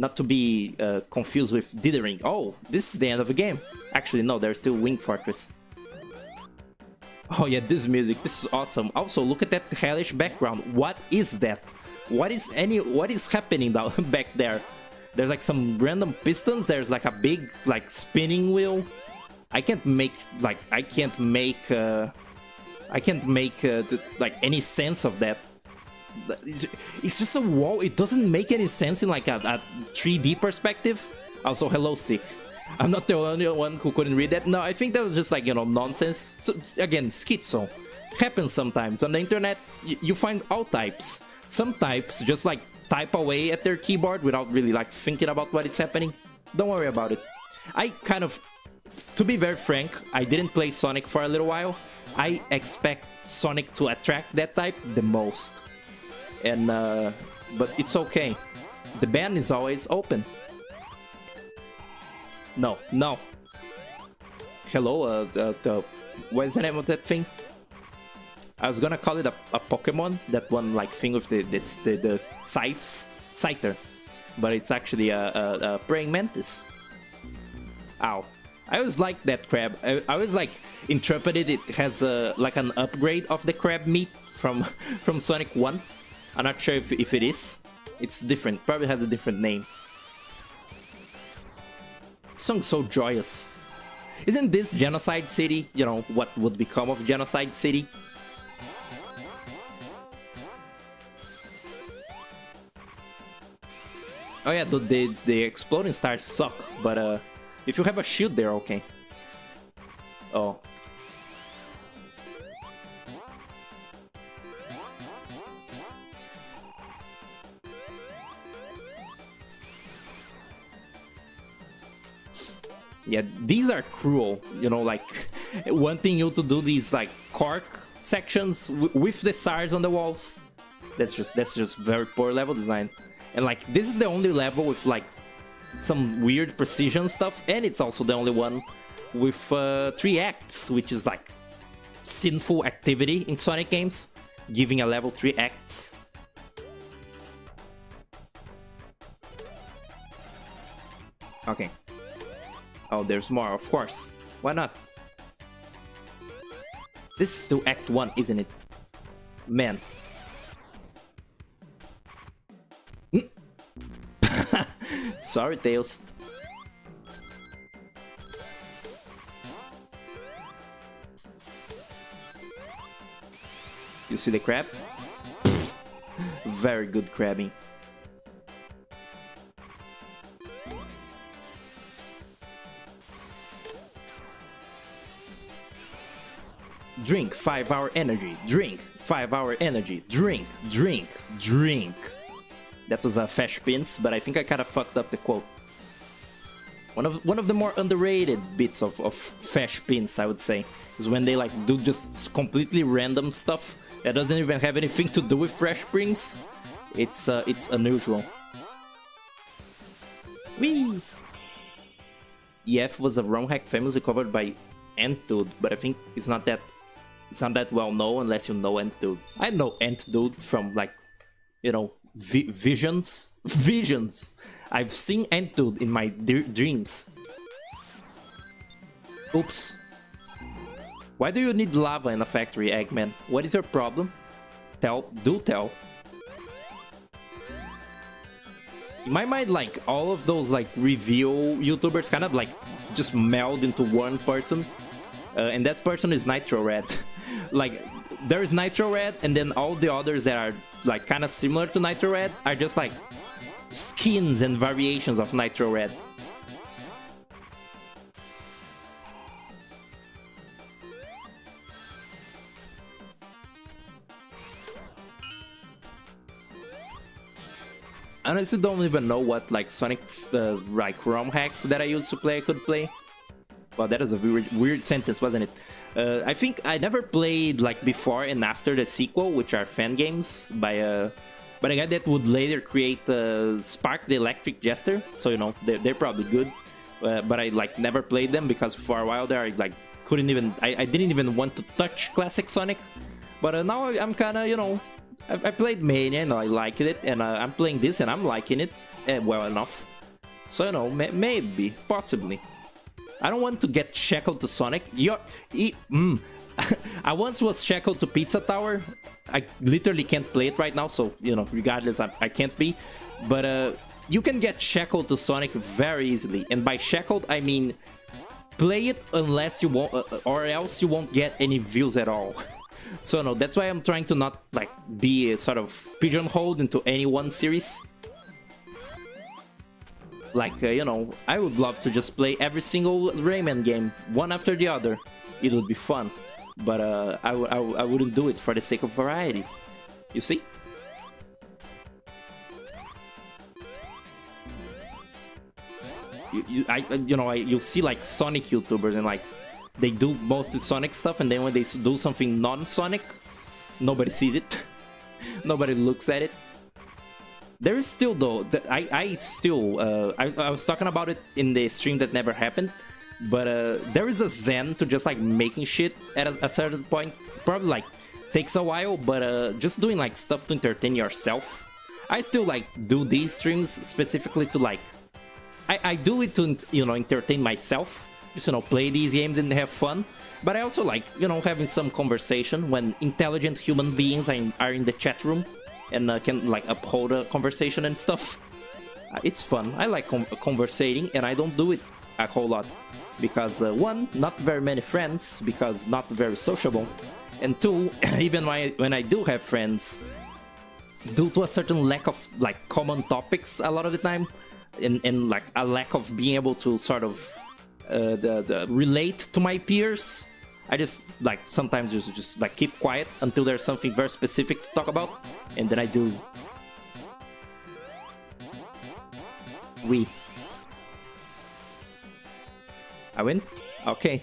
Not to be confused with dithering. Oh, this is the end of the game. Actually, no, there's still Wing Fortress. Oh yeah, this music, this is awesome. Also, look at that hellish background. What is that? What is happening down back there? There's like some random pistons. There's like a big like spinning wheel. I can't make like any sense of that. It's just a wall. It doesn't make any sense in like a 3D perspective. Also, hello, Sick. I'm not the only one who couldn't read that. No, I think that was just like, you know, nonsense. So, again, schizo. Happens sometimes. On the internet, you find all types. Some types just like type away at their keyboard without really like thinking about what is happening. Don't worry about it. I kind of, to be very frank, I didn't play Sonic for a little while. I expect Sonic to attract that type the most. And, but it's okay. The ban is always open. No. Hello, what is the name of that thing? I was gonna call it a Pokemon, that one like thing with the scythes, scyther, but it's actually a praying mantis. Ow! I always liked that crab. I always like interpreted it has like an upgrade of the crab meat from Sonic 1. I'm not sure if it is. It's different. Probably has a different name. Song's so joyous. Isn't this Genocide City? You know, what would become of Genocide City? Oh yeah, the exploding stars suck, but if you have a shield, they're okay. Oh. Yeah, these are cruel, you know, like wanting you to do these like cork sections with the stars on the walls. That's just very poor level design. And like this is the only level with like some weird precision stuff, and it's also the only one with 3 acts, which is like sinful activity in Sonic games, giving a level 3 acts. Okay. Oh, there's more, of course. Why not? This is still Act 1, isn't it? Man. Sorry, Tails. You see the crab? Very good crabbing. Drink 5-hour energy. Drink 5-hour energy. Drink, drink, drink. That was a Fesh Pins, but I think I kind of fucked up the quote. One of the more underrated bits of Fesh Pins, I would say, is when they like do just completely random stuff that doesn't even have anything to do with Fresh Prince. It's unusual. Whee! EF was a ROM hack famously covered by Ant-Dude, but I think it's not that well known unless you know Ant-Dude. I know Ant-Dude from like, you know, visions. Visions! I've seen Ant-Dude in my dreams. Oops. Why do you need lava in a factory, Eggman? What is your problem? Do tell. In my mind, like, all of those, like, review YouTubers kind of, like, just meld into one person. And that person is Nitro Red. Like, there is Nitro Red, and then all the others that are, like, kind of similar to Nitro Red are just, like, skins and variations of Nitro Red. I honestly don't even know what like Sonic like ROM hacks that I used to play I could play. Well, that was a weird sentence, wasn't it? I think I never played like before and after the sequel, which are fan games by a guy that would later create Spark the Electric Jester. So you know they're probably good, but I like never played them because for a while there I like couldn't even I didn't even want to touch classic Sonic. But now I'm kind of, you know. I played Mania and I liked it, and I'm playing this and I'm liking it well enough. So, you know, maybe, possibly. I don't want to get shackled to Sonic. I once was shackled to Pizza Tower. I literally can't play it right now, so, you know, regardless, I can't be. But you can get shackled to Sonic very easily. And by shackled, I mean play it unless you won't, or else you won't get any views at all. So no, that's why I'm trying to not like be sort of pigeonholed into any one series. Like, you know, I would love to just play every single Rayman game, one after the other. It would be fun, but I wouldn't do it for the sake of variety. You see? You'll see like Sonic YouTubers and like they do mostly Sonic stuff, and then when they do something non-Sonic, nobody sees it. Nobody looks at it. There is still though, I was talking about it in the stream that never happened, but there is a zen to just like making shit at a certain point. Probably like takes a while, but just doing like stuff to entertain yourself. I still like do these streams specifically to like, I do it to, you know, entertain myself. Just, you know, play these games and have fun. But I also like, you know, having some conversation when intelligent human beings are in the chat room and can like uphold a conversation and stuff. It's fun. I like conversating, and I don't do it a whole lot because one, not very many friends because not very sociable, and two, even when I do have friends, due to a certain lack of like common topics a lot of the time, and like a lack of being able to sort of relate to my peers, I just like sometimes just like keep quiet until there's something very specific to talk about, and then I do. I win? Okay.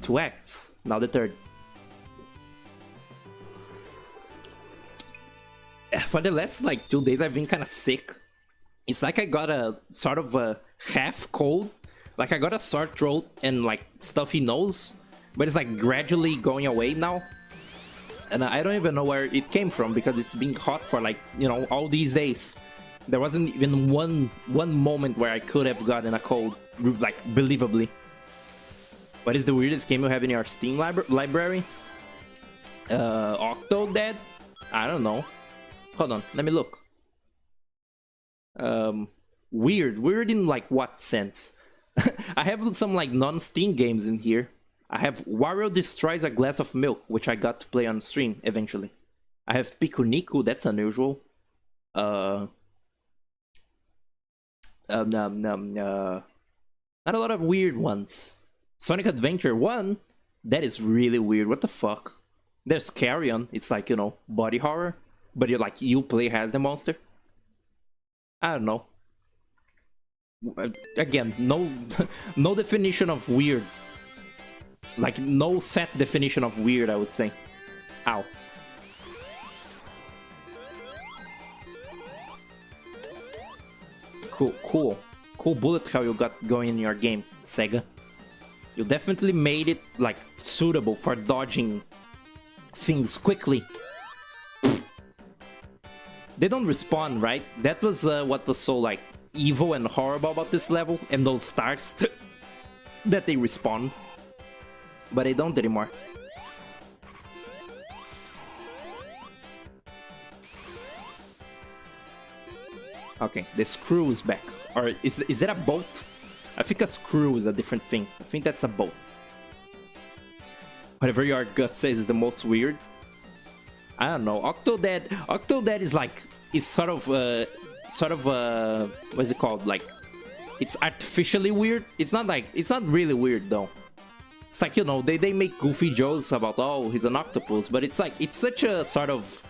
2 acts. Now the third. For the last like 2 days I've been kind of sick. It's like I got a sort of a half cold. Like I got a sore throat and like stuffy nose, but it's like gradually going away now. And I don't even know where it came from because it's been hot for like, you know, all these days. There wasn't even one moment where I could have gotten a cold, like believably. What is the weirdest game you have in your Steam library? Octodad? I don't know. Hold on, let me look. Weird. Weird in like what sense? I have some like non-Steam games in here. I have Wario Destroys a Glass of Milk, which I got to play on stream eventually. I have Piku Niku, that's unusual. Not a lot of weird ones. Sonic Adventure 1, that is really weird. What the fuck? There's Carrion, it's like, you know, body horror, but you're like, you play as the monster. I don't know. Again, no no definition of weird. Like, no set definition of weird, I would say. Ow. Cool bullet hell you got going in your game, Sega. You definitely made it, like, suitable for dodging things quickly. They don't respawn, right? That was what was so, like, evil and horrible about this level, and those stars, that they respawn. But they don't anymore. Okay, the screw is back. Or is that a boat? I think a screw is a different thing. I think that's a boat. Whatever your gut says is the most weird. I don't know. Octodad is like, it's sort of what is it called? Like, it's artificially weird. It's not really weird though. It's like, you know, they make goofy jokes about, oh, he's an octopus, but it's like, it's such a sort of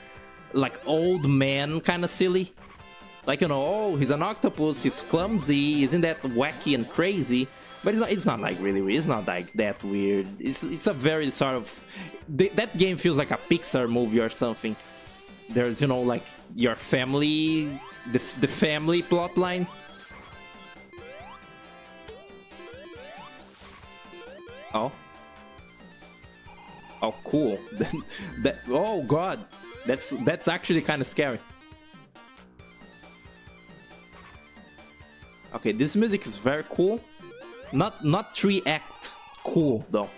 like old man kind of silly. Like, you know, oh, he's an octopus, he's clumsy, isn't that wacky and crazy? But it's not like really weird. It's not like that weird. It's a very sort of, that game feels like a Pixar movie or something. There's, you know, like your family, the family plotline. Oh. Oh, cool. Oh god, that's actually kind of scary. Okay, this music is very cool. Not 3-act cool though.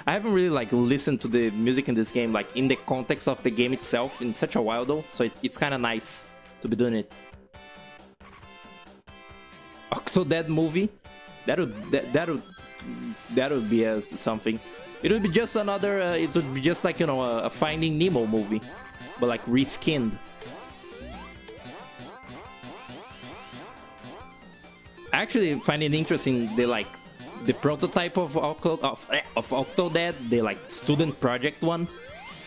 I haven't really like listened to the music in this game like in the context of the game itself in such a while though, so it's kind of nice to be doing it. So that movie, that would be something. It would be just another. It would be just like, you know, a Finding Nemo movie, but like reskinned. I actually find it interesting the prototype of Octodad, the like student project one.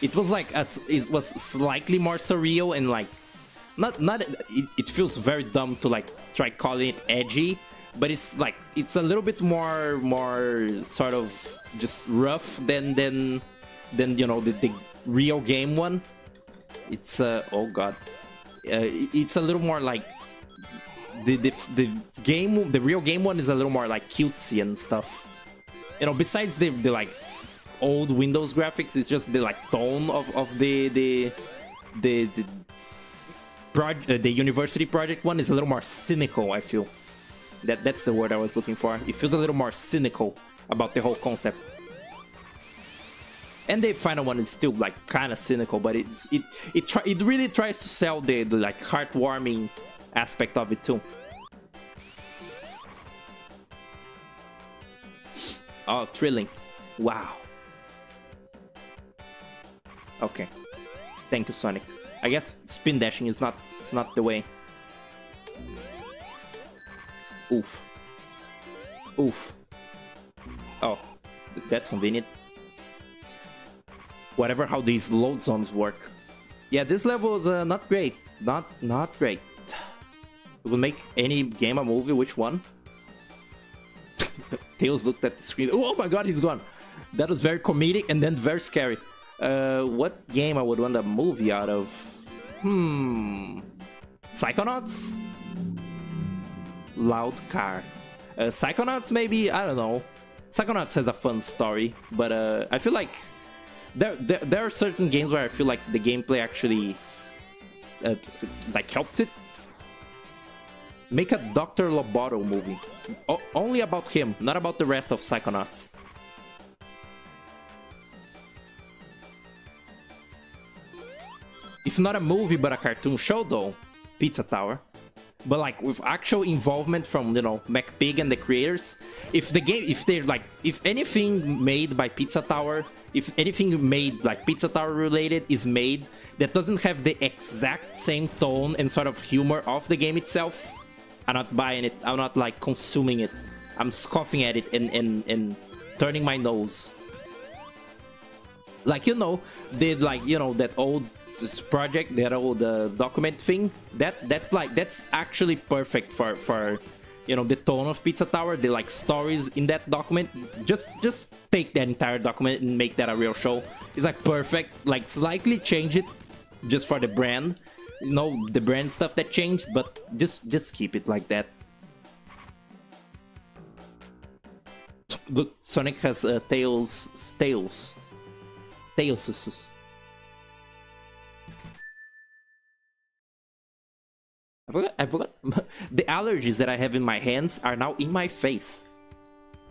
It was like it was slightly more surreal and like it feels very dumb to like try calling it edgy, but it's like it's a little bit more sort of just rough than you know the real game one. It's oh god, it's a little more like the real game one is a little more like cutesy and stuff. You know, besides the like old Windows graphics, it's just the like tone of the university project one is a little more cynical. I feel that's the word I was looking for. It feels a little more cynical about the whole concept. And the final one is still like kind of cynical, but it really tries to sell the like heartwarming aspect of it too. Oh, thrilling. Wow. Okay. Thank you, Sonic. I guess spin dashing is not the way. Oof. Oof. Oh, that's convenient. Whatever how these load zones work. Yeah, this level is not great. Not great. It would make any game a movie. Which one? Tails looked at the screen. Oh my god, he's gone. That was very comedic and then very scary. What game I would want a movie out of? Psychonauts? Loud car. Psychonauts maybe? I don't know. Psychonauts has a fun story, but I feel like there are certain games where I feel like the gameplay actually like helps it. Make a Dr. Loboto movie. Only about him, not about the rest of Psychonauts. If not a movie but a cartoon show though, Pizza Tower. But like with actual involvement from, you know, McPig and the creators, if the game, if they're like, if anything made by Pizza Tower, if anything made like Pizza Tower related is made that doesn't have the exact same tone and sort of humor of the game itself, I'm not buying it. I'm not like consuming it. I'm scoffing at it and turning my nose. Like, you know, did like, you know, that old project, that old document thing, that's actually perfect for you know, the tone of Pizza Tower, the like stories in that document. Just take that entire document and make that a real show. It's like perfect. Like slightly change it just for the brand, you know, the brand stuff that changed, but just keep it like that. Look, Sonic has tails. I forgot. The allergies that I have in my hands are now in my face.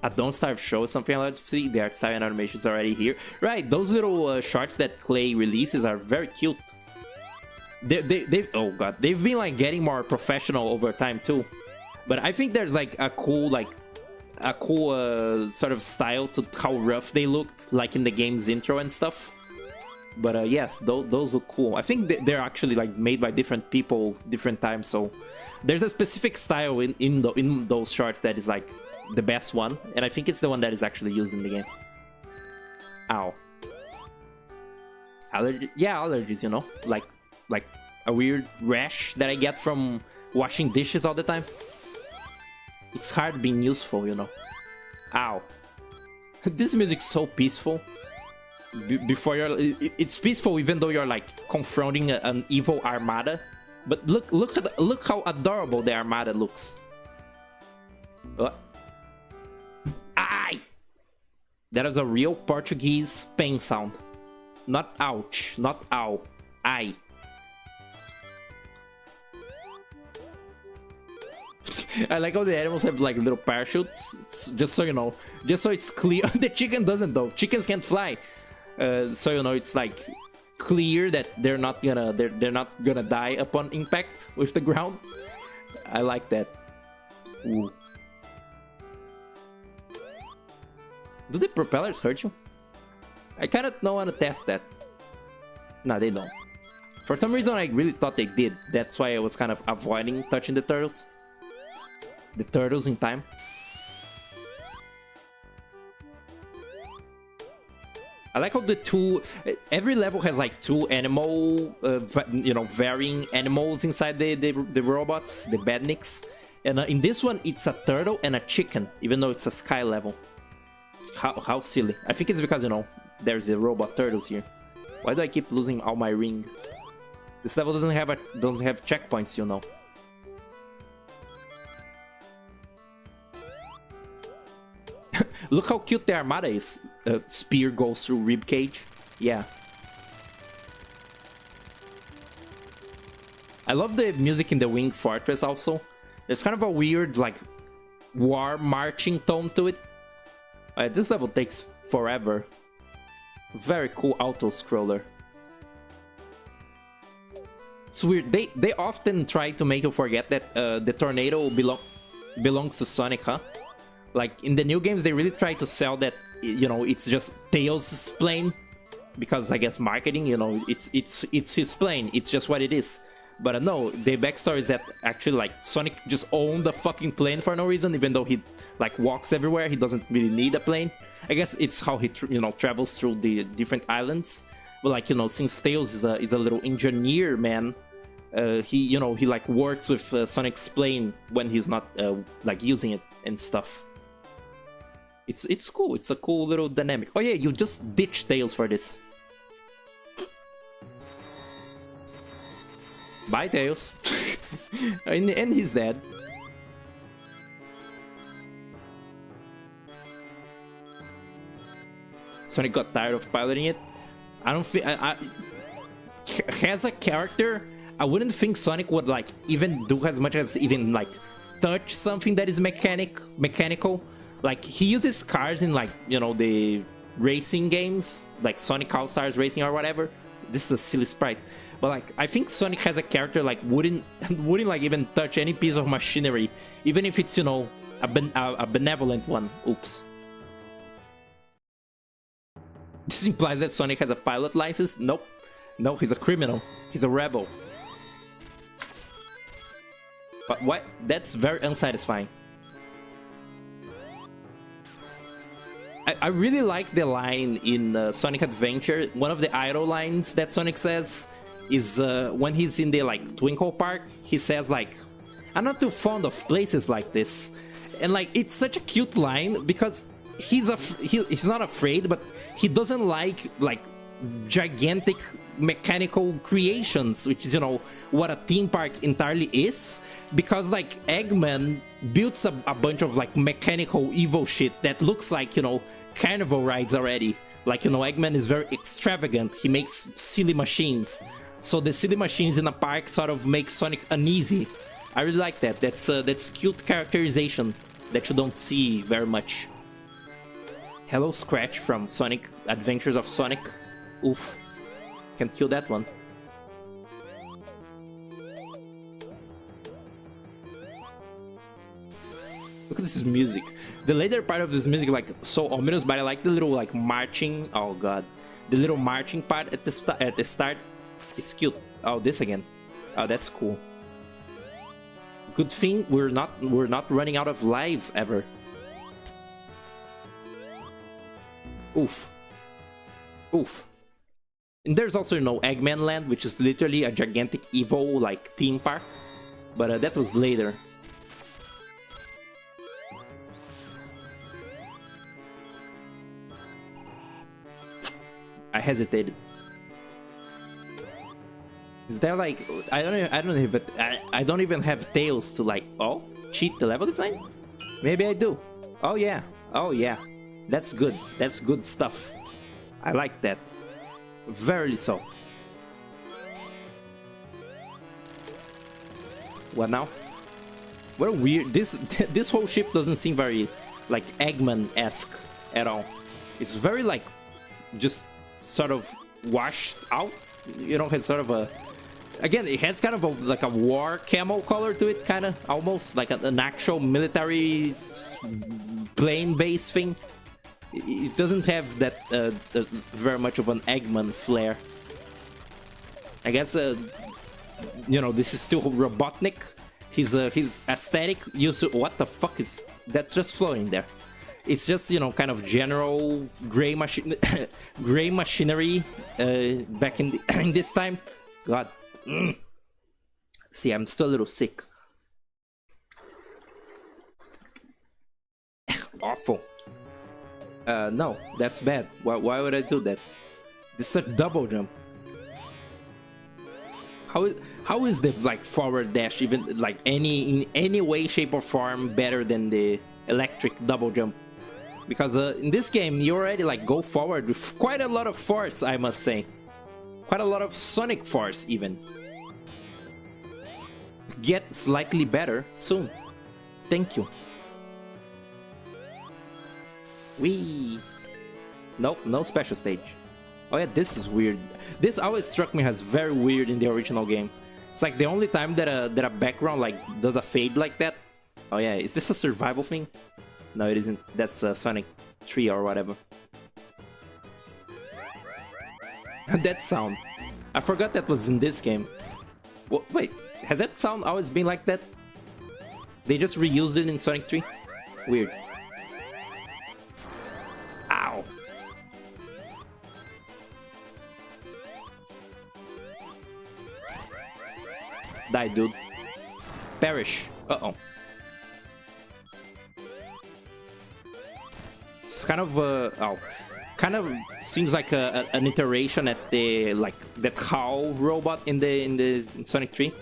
A Don't Starve show is something I like to see. The art style and animation is already here. Right, those little shorts that Clay releases are very cute. They've oh god, they've been like getting more professional over time too. But I think there's like a cool sort of style to how rough they looked, like in the game's intro and stuff. But yes, those look cool. I think they're actually like made by different people, different times. So there's a specific style in those shorts that is like the best one, and I think it's the one that is actually used in the game. Ow. Allergies, you know, like a weird rash that I get from washing dishes all the time. It's hard being useful, you know. Ow. This music's so peaceful. Before it's peaceful even though you're like confronting an evil armada. But look how adorable the armada looks. Aye! That is a real Portuguese pain sound. Not ouch, not ow. Aye. I like how the animals have like little parachutes. Just so you know, just so it's clear. The chicken doesn't though. Chickens can't fly. So you know, it's like clear that they're not gonna die upon impact with the ground. I like that. Ooh. Do the propellers hurt you? I kind of don't want to test that. No, they don't. For some reason, I really thought they did. That's why I was kind of avoiding touching the turtles. The turtles in time. I like how every level has like two animal, you know, varying animals inside the robots, the badniks. And in this one, it's a turtle and a chicken, even though it's a sky level. How silly. I think it's because, you know, there's the robot turtles here. Why do I keep losing all my ring? This level doesn't have checkpoints, you know. Look how cute the armada is. Spear goes through ribcage. Yeah. I love the music in the Wing Fortress also. There's kind of a weird, like, war marching tone to it. This level takes forever. Very cool auto-scroller. It's weird. They often try to make you forget that the tornado belongs to Sonic, huh? Like, in the new games, they really try to sell that, you know, it's just Tails' plane. Because, I guess, marketing, you know, it's his plane. It's just what it is. But no, the backstory is that actually, like, Sonic just owned the fucking plane for no reason. Even though he, like, walks everywhere, he doesn't really need a plane. I guess it's how he, you know, travels through the different islands. But, like, you know, since Tails is a little engineer, man, he, you know, he, like, works with Sonic's plane when he's not, like, using it and stuff. It's cool. It's a cool little dynamic. Oh yeah, you just ditch Tails for this. Bye, Tails. and he's dead. Sonic got tired of piloting it. I don't feel... as a character, I wouldn't think Sonic would, like, even do as much as even, like, touch something that is mechanical. Like, he uses cars in, like, you know, the racing games, like Sonic All-Stars Racing or whatever. This is a silly sprite. But like, I think Sonic has a character like wouldn't like even touch any piece of machinery, even if it's, you know, a benevolent one. Oops. This implies that Sonic has a pilot license? Nope. No, he's a criminal. He's a rebel. But what? That's very unsatisfying. I really like the line in Sonic Adventure. One of the idle lines that Sonic says is when he's in the like Twinkle Park. He says like, "I'm not too fond of places like this," and like it's such a cute line because he's not afraid, but he doesn't like gigantic mechanical creations, which is, you know, what a theme park entirely is, because like Eggman builds a bunch of like mechanical evil shit that looks like, you know, carnival rides already. Like, you know, Eggman is very extravagant. He makes silly machines, so the silly machines in a park sort of make Sonic uneasy. I really like that. That's cute characterization that you don't see very much. Hello Scratch from Sonic Adventures of Sonic. Oof. Can't kill that one. Look at this music. The later part of this music, like, so ominous, but I like the little like marching. Oh god, the little marching part at the start is cute. Oh, this again. Oh, that's cool. Good thing we're not running out of lives ever. Oof. Oof. And there's also, you know, Eggman Land, which is literally a gigantic evil like theme park, but that was later. I hesitated. Is there like I don't even have tails to like cheat the level design? Maybe I do. Oh yeah. That's good. That's good stuff. I like that. Very so. What now? What a weird. This whole ship doesn't seem very like Eggman-esque at all. It's very like just sort of washed out. You know, it's sort of a. Again, it has kind of like a war camo color to it, kind of almost like an actual military plane-based thing. It doesn't have that very much of an Eggman flair. I guess you know, this is still Robotnik. His aesthetic used to. What the fuck is that's just floating there? It's just, you know, kind of general gray machinery back in in this time. God. See, I'm still a little sick. Awful. No, that's bad. Why would I do that? This is a double jump. How is the like forward dash even like in any way, shape, or form better than the electric double jump? Because in this game you already like go forward with quite a lot of force, I must say. Quite a lot of Sonic force even. Get slightly better soon. Thank you. Wee. Nope, no special stage. Oh yeah, this is weird. This always struck me as very weird in the original game. It's like the only time that a background like does a fade like that. Oh yeah, is this a survival thing? No, it isn't. That's Sonic 3 or whatever. That sound. I forgot that was in this game. Wait, has that sound always been like that? They just reused it in Sonic 3? Weird. Ow. Die, dude. Perish. Uh-oh. It's kind of kind of seems like an iteration at the like that Howl robot in Sonic 3.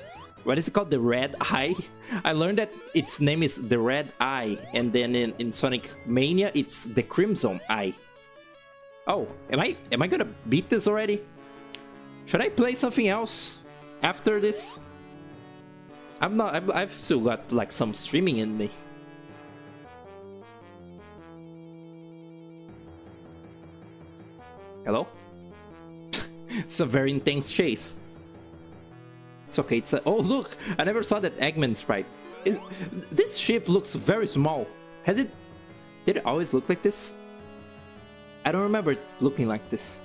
What is it called? The Red Eye. I learned that its name is the Red Eye, and then in Sonic Mania it's the Crimson Eye. Oh, am I gonna beat this already? Should I play something else after this? I'm not. I've still got like some streaming in me. Hello? It's a very intense chase. It's okay. It's a... Oh, look! I never saw that Eggman sprite. This ship looks very small. Has it... Did it always look like this? I don't remember it looking like this.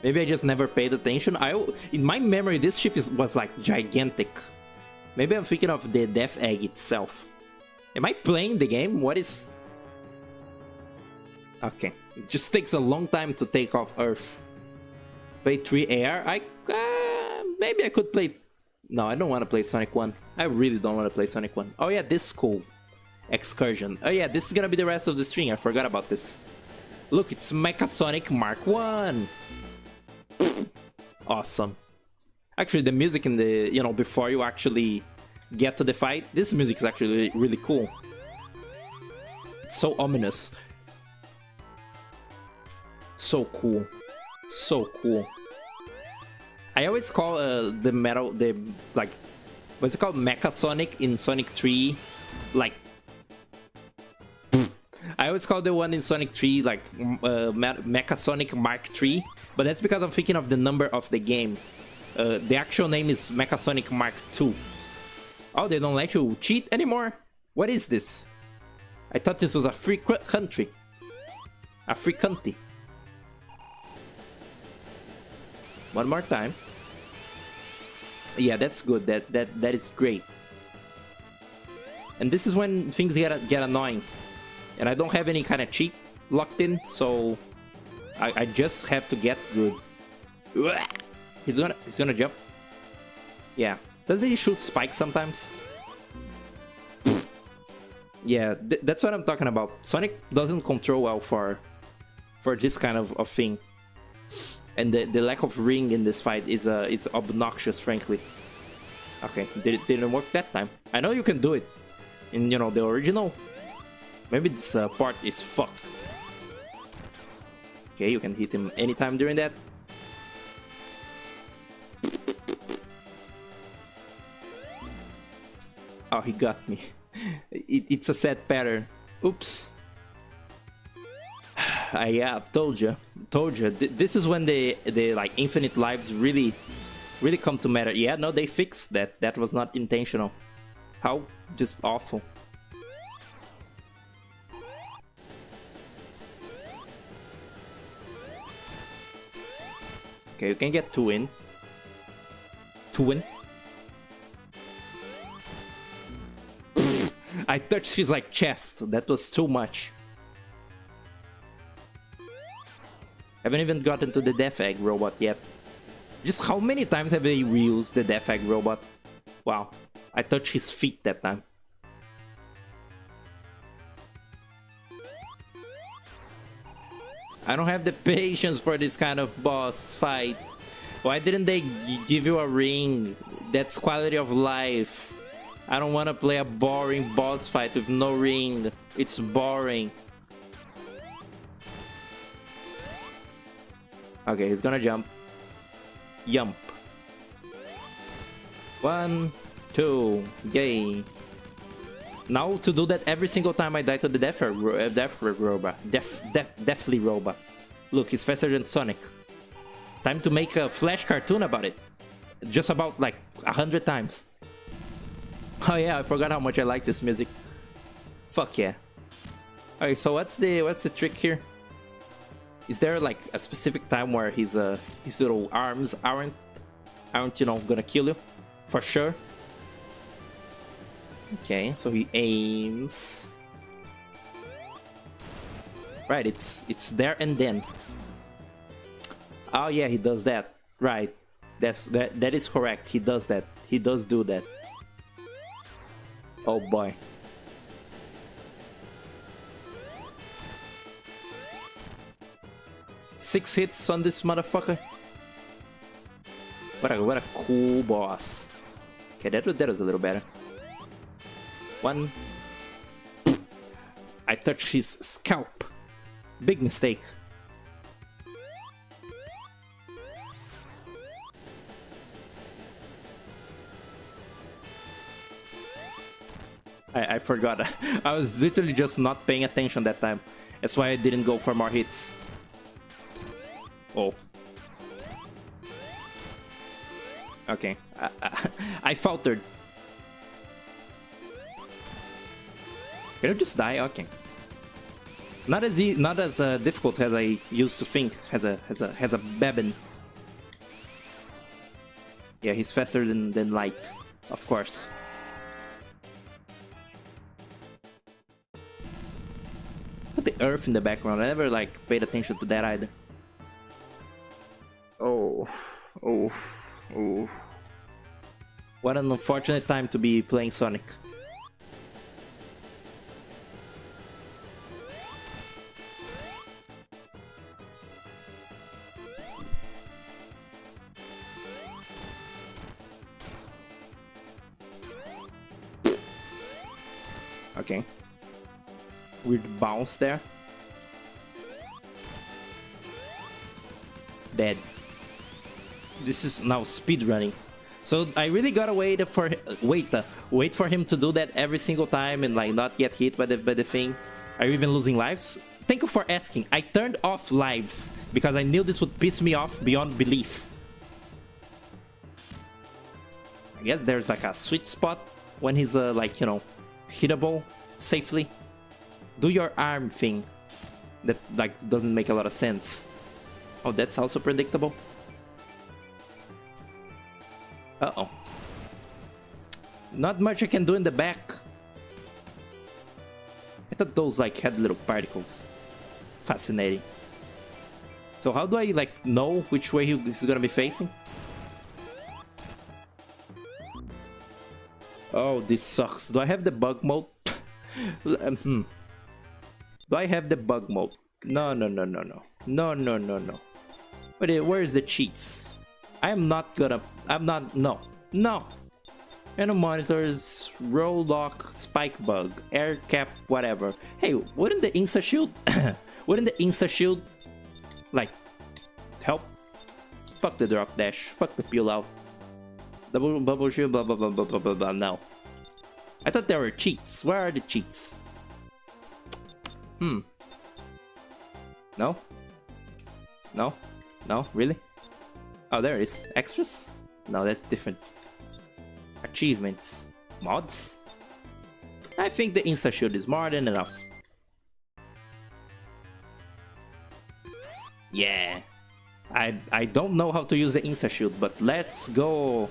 Maybe I just never paid attention. In my memory, this ship was like gigantic. Maybe I'm thinking of the Death Egg itself. Am I playing the game? What is... Okay. It just takes a long time to take off Earth. Play 3 air? Maybe I could play... No, I don't want to play Sonic 1. I really don't want to play Sonic 1. Oh yeah, this is cool. Excursion. Oh yeah, this is gonna be the rest of the stream. I forgot about this. Look, it's Mecha Sonic Mark 1. Awesome. Actually, the music in the... You know, before you actually get to the fight, this music is actually really cool. It's so ominous. So cool. So cool. I always call the metal, like, what's it called? Mecha Sonic in Sonic 3, like, I always call the one in Sonic 3 like Mecha Sonic Mark 3, but that's because I'm thinking of the number of the game. The actual name is Mecha Sonic Mark 2. Oh, they don't let you cheat anymore? What is this? I thought this was a free country. A free country. One more time. Yeah, that's good. That is great. And this is when things get annoying. And I don't have any kind of cheat locked in, so I just have to get good. He's gonna jump. Yeah. Doesn't he shoot spikes sometimes? Yeah, that's what I'm talking about. Sonic doesn't control well for this kind of thing. And the lack of ring in this fight is obnoxious, frankly. Okay, didn't work that time. I know you can do it in, you know, the original. Maybe this part is fucked. Okay, you can hit him anytime during that. Oh, he got me. It's a sad pattern. Oops. Yeah, told you. This is when the like infinite lives really come to matter. Yeah, no, they fixed that. That was not intentional. How just awful. Okay, you can get two in. I touched his like chest. That was too much. Haven't even gotten to the Death Egg robot yet. Just how many times have they reused the Death Egg robot? Wow. I touched his feet that time. I don't have the patience for this kind of boss fight. Why didn't they give you a ring? That's quality of life. I don't want to play a boring boss fight with no ring. It's boring. Okay, he's gonna jump. Yump. 1, 2, yay. Now to do that every single time I die to the Deathly robot. Look, he's faster than Sonic. Time to make a Flash cartoon about it. Just about like 100 times. Oh yeah, I forgot how much I like this music. Fuck yeah. Okay, so what's the trick here? Is there like a specific time where his little arms aren't you know gonna kill you? For sure. Okay, so he aims. Right, it's there and then. Oh yeah, he does that. Right. That is correct. He does that. He does do that. Oh boy. Six hits on this motherfucker. What a cool boss. Okay, that was a little better. 1. I touched his scalp. Big mistake. I forgot. I was literally just not paying attention that time. That's why I didn't go for more hits. Oh. Okay, I faltered. Can you just die? Okay. Not as difficult as I used to think. Has a Babin. Yeah, he's faster than light, of course. Put the earth in the background. I never like paid attention to that either. Oh, oh, oh. What an unfortunate time to be playing Sonic. Okay. Weird bounce there. Dead. This is now speed running. So I really gotta wait for him to do that every single time and like not get hit by the thing. Are you even losing lives? Thank you for asking. I turned off lives because I knew this would piss me off beyond belief. I guess there's like a sweet spot when he's like, you know, hittable safely. Do your arm thing. That like doesn't make a lot of sense. Oh, that's also predictable. Uh-oh. Not much I can do in the back. I thought those like had little particles. Fascinating. So how do I like know which way he's gonna be facing? Oh, this sucks. Do I have the bug mode? Do I have the bug mode? No. No. Where's the cheats? No. Random monitors, roll lock, spike bug, air cap, whatever. Hey, wouldn't the insta shield like help? Fuck the drop dash, fuck the peel out. Double bubble shield, blah blah blah blah blah blah blah. No. I thought there were cheats. Where are the cheats? No? No? Really? Oh, there it is. Extras? No, that's different. Achievements. Mods? I think the insta shield is more than enough. Yeah. I don't know how to use the insta shield, but let's go.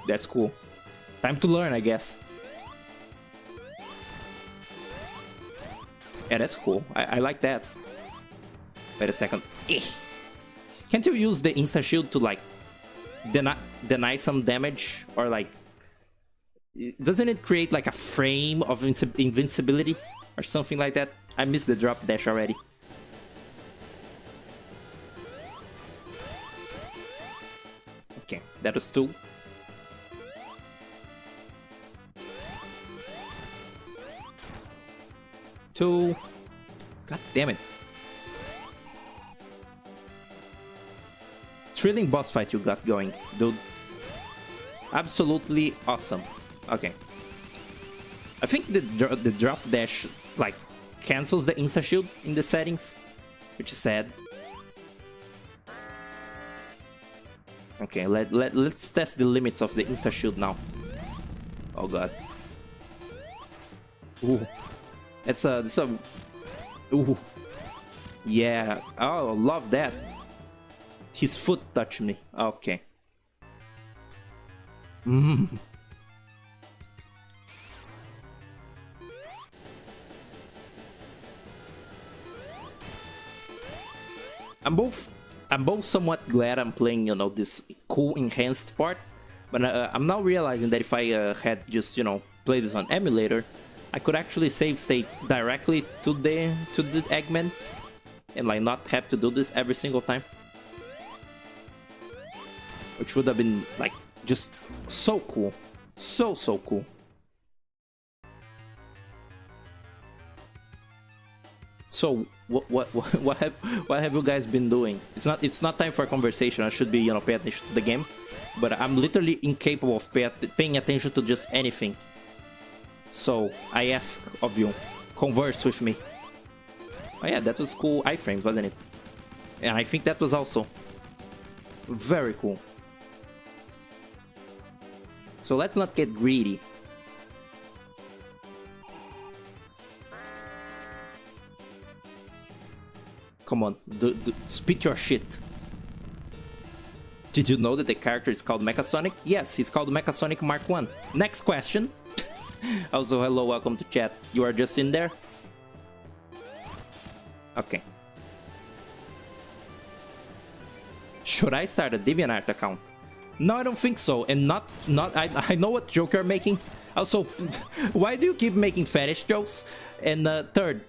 That's cool. Time to learn, I guess. Yeah, that's cool. I like that. Wait a second. Can't you use the insta shield to like deny some damage, or like doesn't it create like a frame of invincibility or something like that? I missed the drop dash already. Okay, that was 2. God damn it. Thrilling boss fight you got going, dude. Absolutely awesome. Okay. I think the drop dash like cancels the insta shield in the settings, which is sad. Okay, let's test the limits of the insta shield now. Oh god. Ooh. It's a ooh. Yeah. Oh, love that. His foot touched me. Okay. I'm both somewhat glad I'm playing, you know, this cool enhanced part, but I'm now realizing that if I had just, you know, played this on emulator, I could actually save state directly to the Eggman and like not have to do this every single time, which would have been like just so cool, so cool. So what have you guys been doing? It's not time for a conversation. I should be, you know, paying attention to the game, but I'm literally incapable of paying attention to just anything. So I ask of you, converse with me. Oh yeah, that was cool iframes, wasn't it? And I think that was also Very cool. So let's not get greedy. Come on, spit your shit. Did you know that the character is called Mechasonic? Yes, he's called Mechasonic Mark 1. Next question. Also, hello, welcome to chat. You are just in there? Okay. Should I start a DeviantArt account? No, I don't think so. And I know what joke you're making. Also, why do you keep making fetish jokes? And third,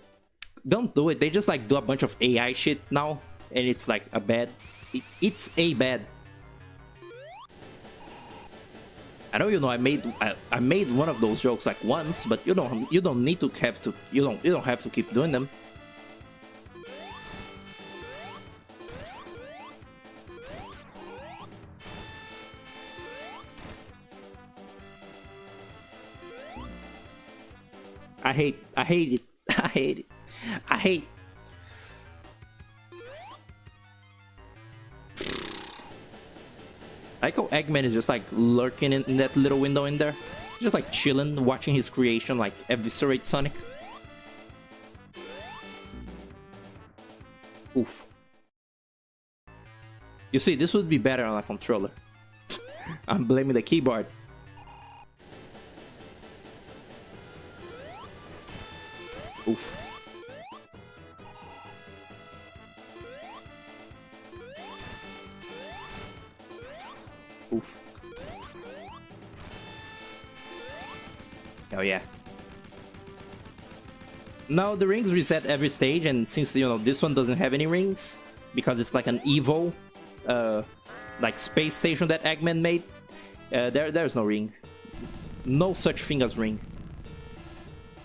don't do it. They just like do a bunch of AI shit now. And it's like a bad. It's a bad. I know, you know, I made one of those jokes like once, but you don't need to have to you don't have to keep doing them. I hate it. I hate it. I hate. I like how Eggman is just like lurking in that little window in there. Just like chilling, watching his creation like eviscerate Sonic. Oof. You see, this would be better on a controller. I'm blaming the keyboard. Oof. Oof. Oh yeah. Now the rings reset every stage, and since, you know, this one doesn't have any rings because it's like an evil like space station that Eggman made, there's no ring. No such thing as ring.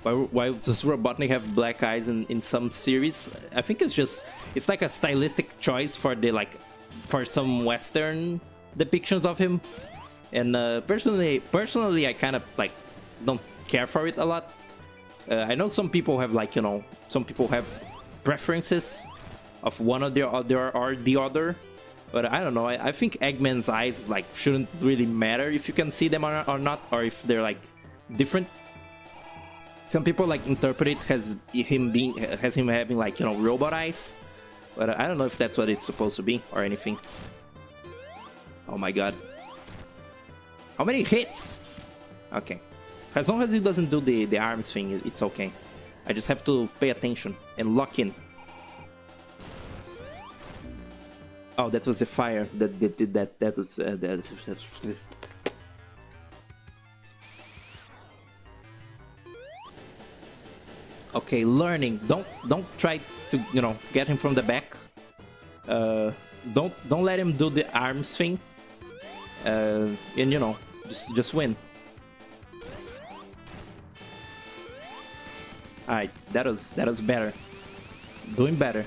Why does Robotnik have black eyes in some series? I think it's like a stylistic choice for for some Western depictions of him, and personally I kind of like don't care for it a lot. I know some people have, like, you know, some people have preferences of one or the other, but I don't know. I think Eggman's eyes like shouldn't really matter if you can see them or not, or if they're like different. Some people like interpret it as him having, like, you know, robot eyes, but I don't know if that's what it's supposed to be or anything. Oh my god. How many hits? Okay. As long as he doesn't do the arms thing, it's okay. I just have to pay attention and lock in. Oh, that was the fire that did that. That was okay, learning. Don't try to, you know, get him from the back. Don't let him do the arms thing. And, you know, just win. Alright, that was better. Doing better.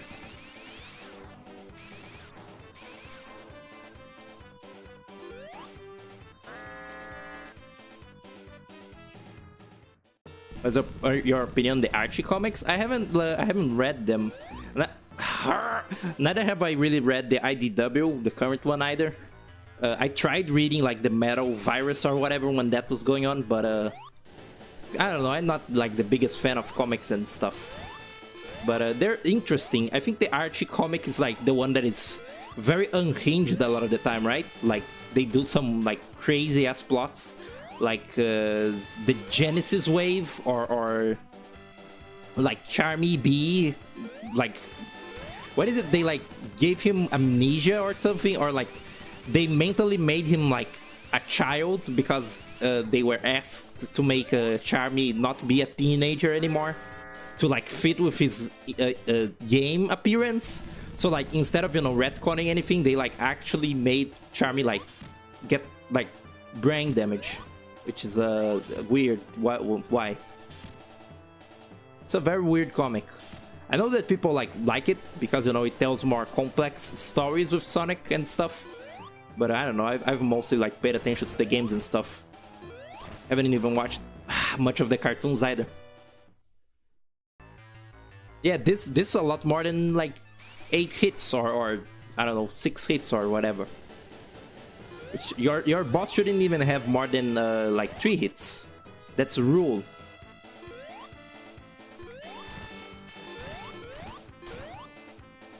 As your opinion on the Archie comics? I haven't read them. Neither have I really read the IDW, the current one, either. I tried reading like the Metal Virus or whatever when that was going on, but I don't know. I'm not like the biggest fan of comics and stuff. But they're interesting. I think the Archie comic is like the one that is very unhinged a lot of the time, right? Like they do some like crazy ass plots, like the Genesis wave or like Charmy B, like what is it? They like gave him amnesia or something, or like they mentally made him like a child because they were asked to make Charmy not be a teenager anymore to like fit with his game appearance. So like instead of, you know, retconning anything, they like actually made Charmy like get like brain damage, which is weird. Why? It's a very weird comic. I know that people like it because, you know, it tells more complex stories with Sonic and stuff. But I don't know, I've mostly like paid attention to the games and stuff. Haven't even watched much of the cartoons either. Yeah, this is a lot more than like 8 hits or I don't know, 6 hits or whatever. Your boss shouldn't even have more than like 3 hits. That's a rule.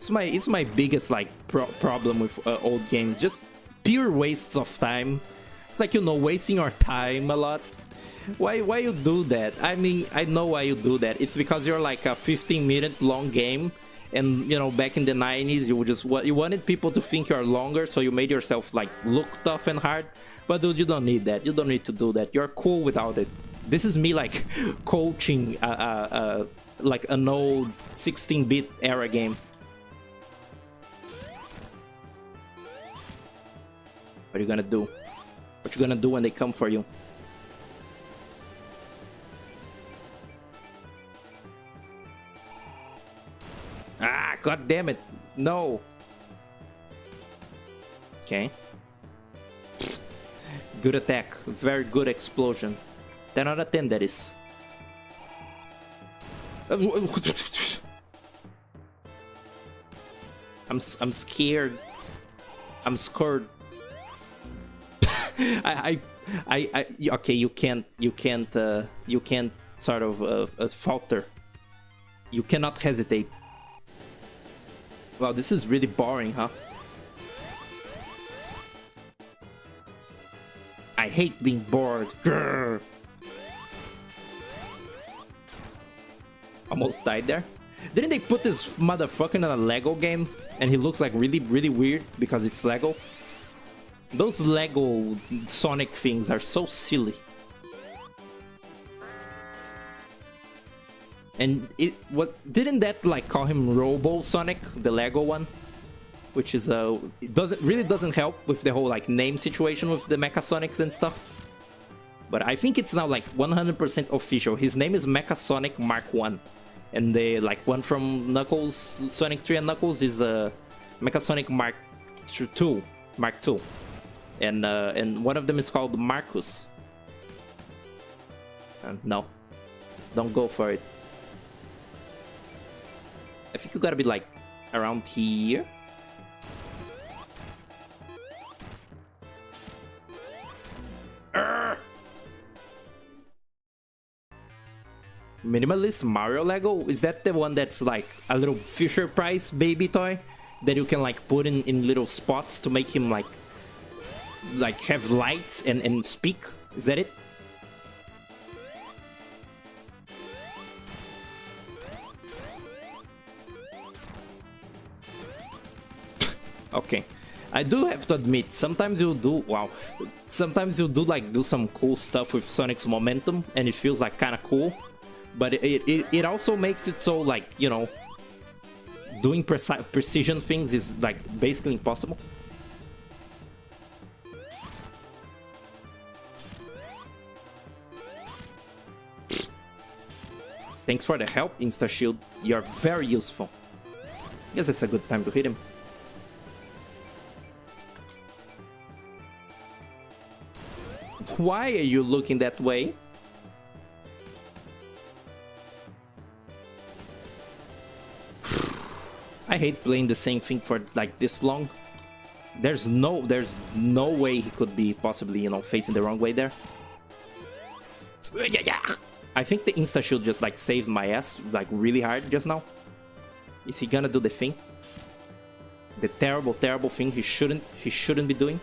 It's my biggest like problem with old games. Just pure wastes of time. It's like, you know, wasting your time a lot. Why you do that? I mean, I know why you do that. It's because you're like a 15-minute long game, and you know, back in the 90s, you wanted people to think you're longer, so you made yourself like look tough and hard. But dude, you don't need that. You don't need to do that. You're cool without it. This is me like coaching like an old 16-bit era game. What are you gonna do? What you gonna do when they come for you? Ah, god damn it. No. Okay. Good attack. Very good explosion. 10 out of 10, that is. I'm scared. I'm scared. Okay, you can't sort of falter. You cannot hesitate. Wow, this is really boring, huh? I hate being bored. Grr. Almost died there. Didn't they put this motherfucker in a Lego game? And he looks like really, really weird because it's Lego? Those Lego Sonic things are so silly. And didn't that like call him Robo Sonic, the Lego one? Which is it doesn't help with the whole like name situation with the Mecha Sonics and stuff. But I think it's now like 100% official. His name is Mecha Sonic Mark 1. And the like one from Knuckles, Sonic 3 and Knuckles is Mecha Sonic Mark 2, Mark 2. And one of them is called Marcus. No, don't go for it. I think you gotta be like around here. Minimalist Mario Lego? Is that the one that's like a little Fisher Price baby toy that you can like put in little spots to make him like have lights and speak? Is that it? Okay, I do have to admit, sometimes you do, wow, sometimes you do like do some cool stuff with Sonic's momentum and it feels like kind of cool, but it also makes it so like, you know, doing precision things is like basically impossible. Thanks for the help, Insta Shield. You're very useful. Guess it's a good time to hit him. Why are you looking that way? I hate playing the same thing for like this long. There's no way he could be possibly, you know, facing the wrong way there. I think the insta shield just like saved my ass like really hard just now. Is he gonna do the thing? The terrible thing he shouldn't be doing?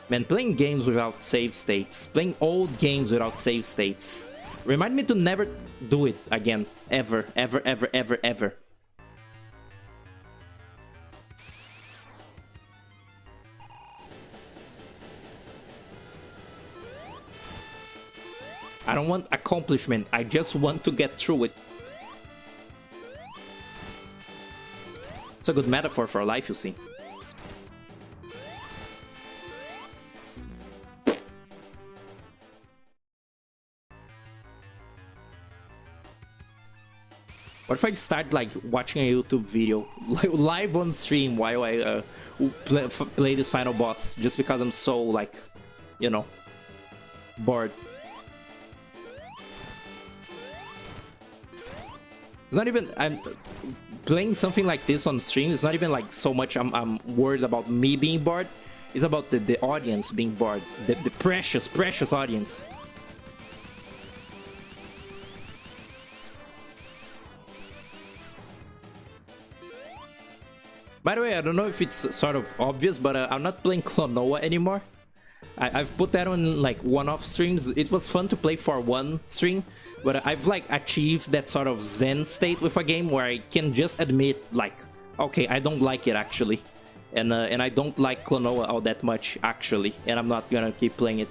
Man, playing games without save states, playing old games without save states, remind me to never do it again, ever. I don't want accomplishment, I just want to get through it. It's a good metaphor for life, you see. What if I start like watching a YouTube video live on stream while I play this final boss just because I'm so like, you know, bored. It's not even, I'm playing something like this on stream. It's not even like so much I'm worried about me being bored. It's about the audience being bored. The precious, precious audience. By the way, I don't know if it's sort of obvious, but I'm not playing Klonoa anymore. I've put that on like one-off streams. It was fun to play for one stream, but I've like achieved that sort of zen state with a game where I can just admit like, okay, I don't like it actually. And I don't like Klonoa all that much actually, and I'm not gonna keep playing it.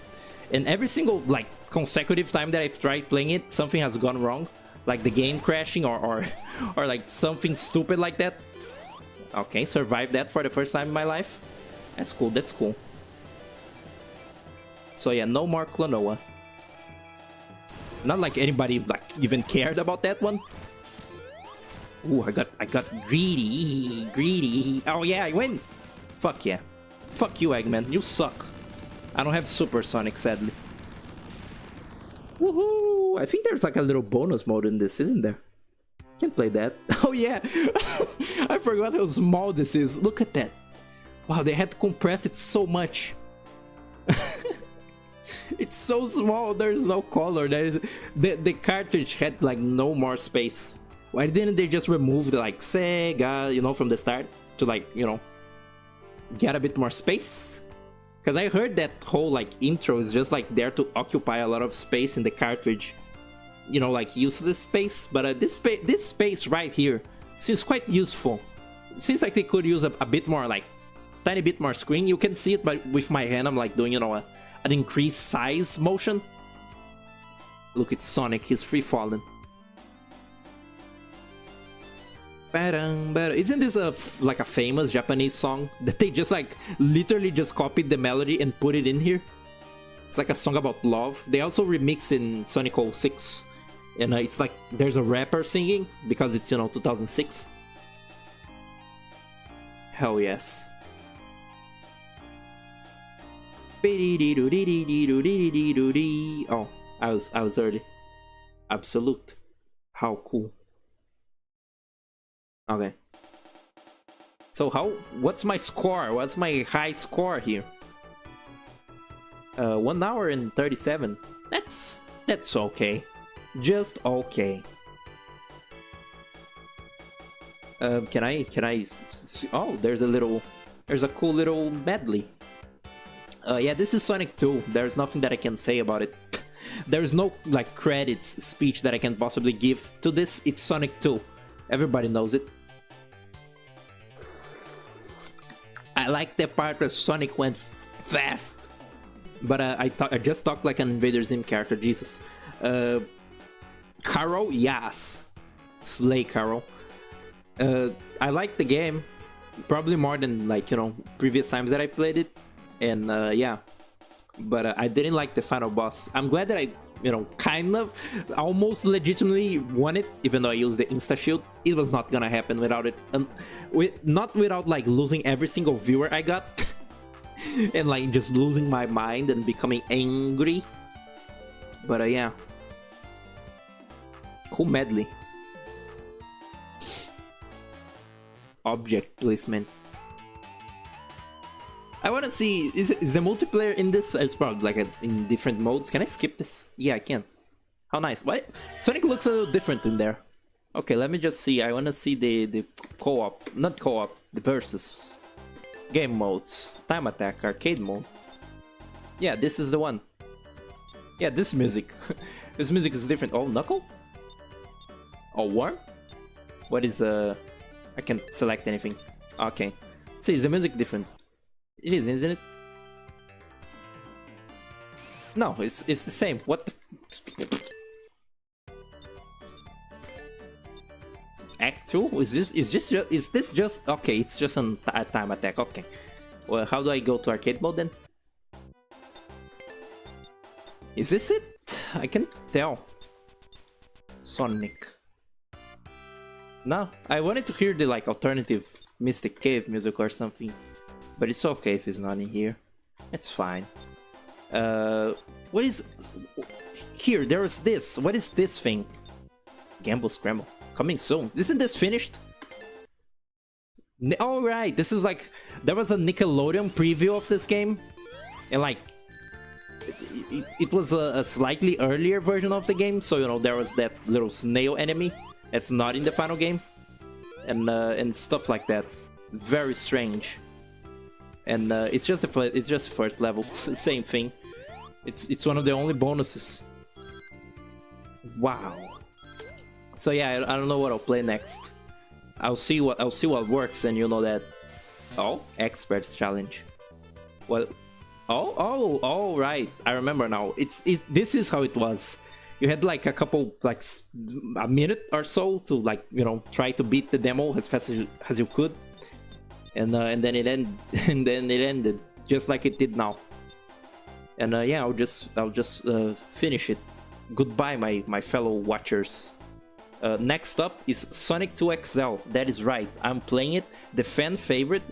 And every single like consecutive time that I've tried playing it, something has gone wrong. Like the game crashing or like something stupid like that. Okay, survived that for the first time in my life. That's cool, that's cool. So yeah, no more Klonoa. Not like anybody like even cared about that one. Ooh, I got greedy. Oh yeah, I win. Fuck yeah. Fuck you, Eggman. You suck. I don't have Supersonic, sadly. Woohoo! I think there's like a little bonus mode in this, isn't there? Can't play that. Oh yeah! I forgot how small this is. Look at that. Wow, they had to compress it so much. It's so small, there's no color. The cartridge had like no more space. Why didn't they just remove the like Sega, you know, from the start to like, you know, get a bit more space? Because I heard that whole like intro is just like there to occupy a lot of space in the cartridge. You know, like useless space, but this space right here seems quite useful. It seems like they could use a bit more, like tiny bit more screen. You can see it, but with my hand I'm like doing, you know, an increased size motion. Look, it's Sonic, he's free falling. Isn't this like a famous Japanese song that they just like literally just copied the melody and put it in here? It's like a song about love. They also remix in Sonic 06. And it's like there's a rapper singing because it's, you know, 2006. Hell yes. Oh, I was early. Absolute. How cool. Okay. So what's my score? What's my high score here? 1 hour and 37. That's okay. Just okay. Can I oh, there's a cool little medley. Yeah, this is Sonic 2. There's nothing that I can say about it. There's no like credits speech that I can possibly give to this. It's Sonic 2. Everybody knows it. I like the part where Sonic went fast. But I just talked like an Invader Zim character, Jesus. Carol, yes. Slay Carol. I like the game. Probably more than like, you know, previous times that I played it. And yeah. But I didn't like the final boss. I'm glad that I, you know, kind of almost legitimately won it, even though I used the insta shield. It was not gonna happen without it. Not without like losing every single viewer I got. And like just losing my mind and becoming angry. But yeah. Cool medley. Object placement. I wanna see, is the multiplayer in this? It's probably like in different modes. Can I skip this? Yeah, I can. How nice. What? Sonic looks a little different in there. Okay, let me just see. I wanna see the co-op. Not co-op, the versus. Game modes. Time attack, arcade mode. Yeah, this is the one. Yeah, this music. This music is different. Oh, Knuckle? Oh, Worm? What is I can select anything. Okay. See, is the music different? It is, isn't it? No, it's the same. What the... Act 2? Is this just... Okay, it's just a time attack. Okay. Well, how do I go to arcade mode then? Is this it? I can't tell. Sonic. No, I wanted to hear the like alternative Mystic Cave music or something. But it's okay if it's not in here. It's fine. What is... Here, there is this. What is this thing? Gamble Scramble. Coming soon. Isn't this finished? Oh right, this is like there was a Nickelodeon preview of this game, and like it was a slightly earlier version of the game. So you know there was that little snail enemy that's not in the final game, and stuff like that. Very strange. And it's just the first level. Same thing. It's one of the only bonuses. Wow. So yeah, I don't know what I'll play next. I'll see what works, and you know that. Oh, experts challenge. Well, oh, right. I remember now. This is how it was. You had like a couple, like a minute or so to like try to beat the demo as fast as you could, and then it ended just like it did now. And yeah, I'll just finish it. Goodbye, my fellow watchers. Next up is Sonic 2 XL. That is right, I'm playing it, the fan favorite.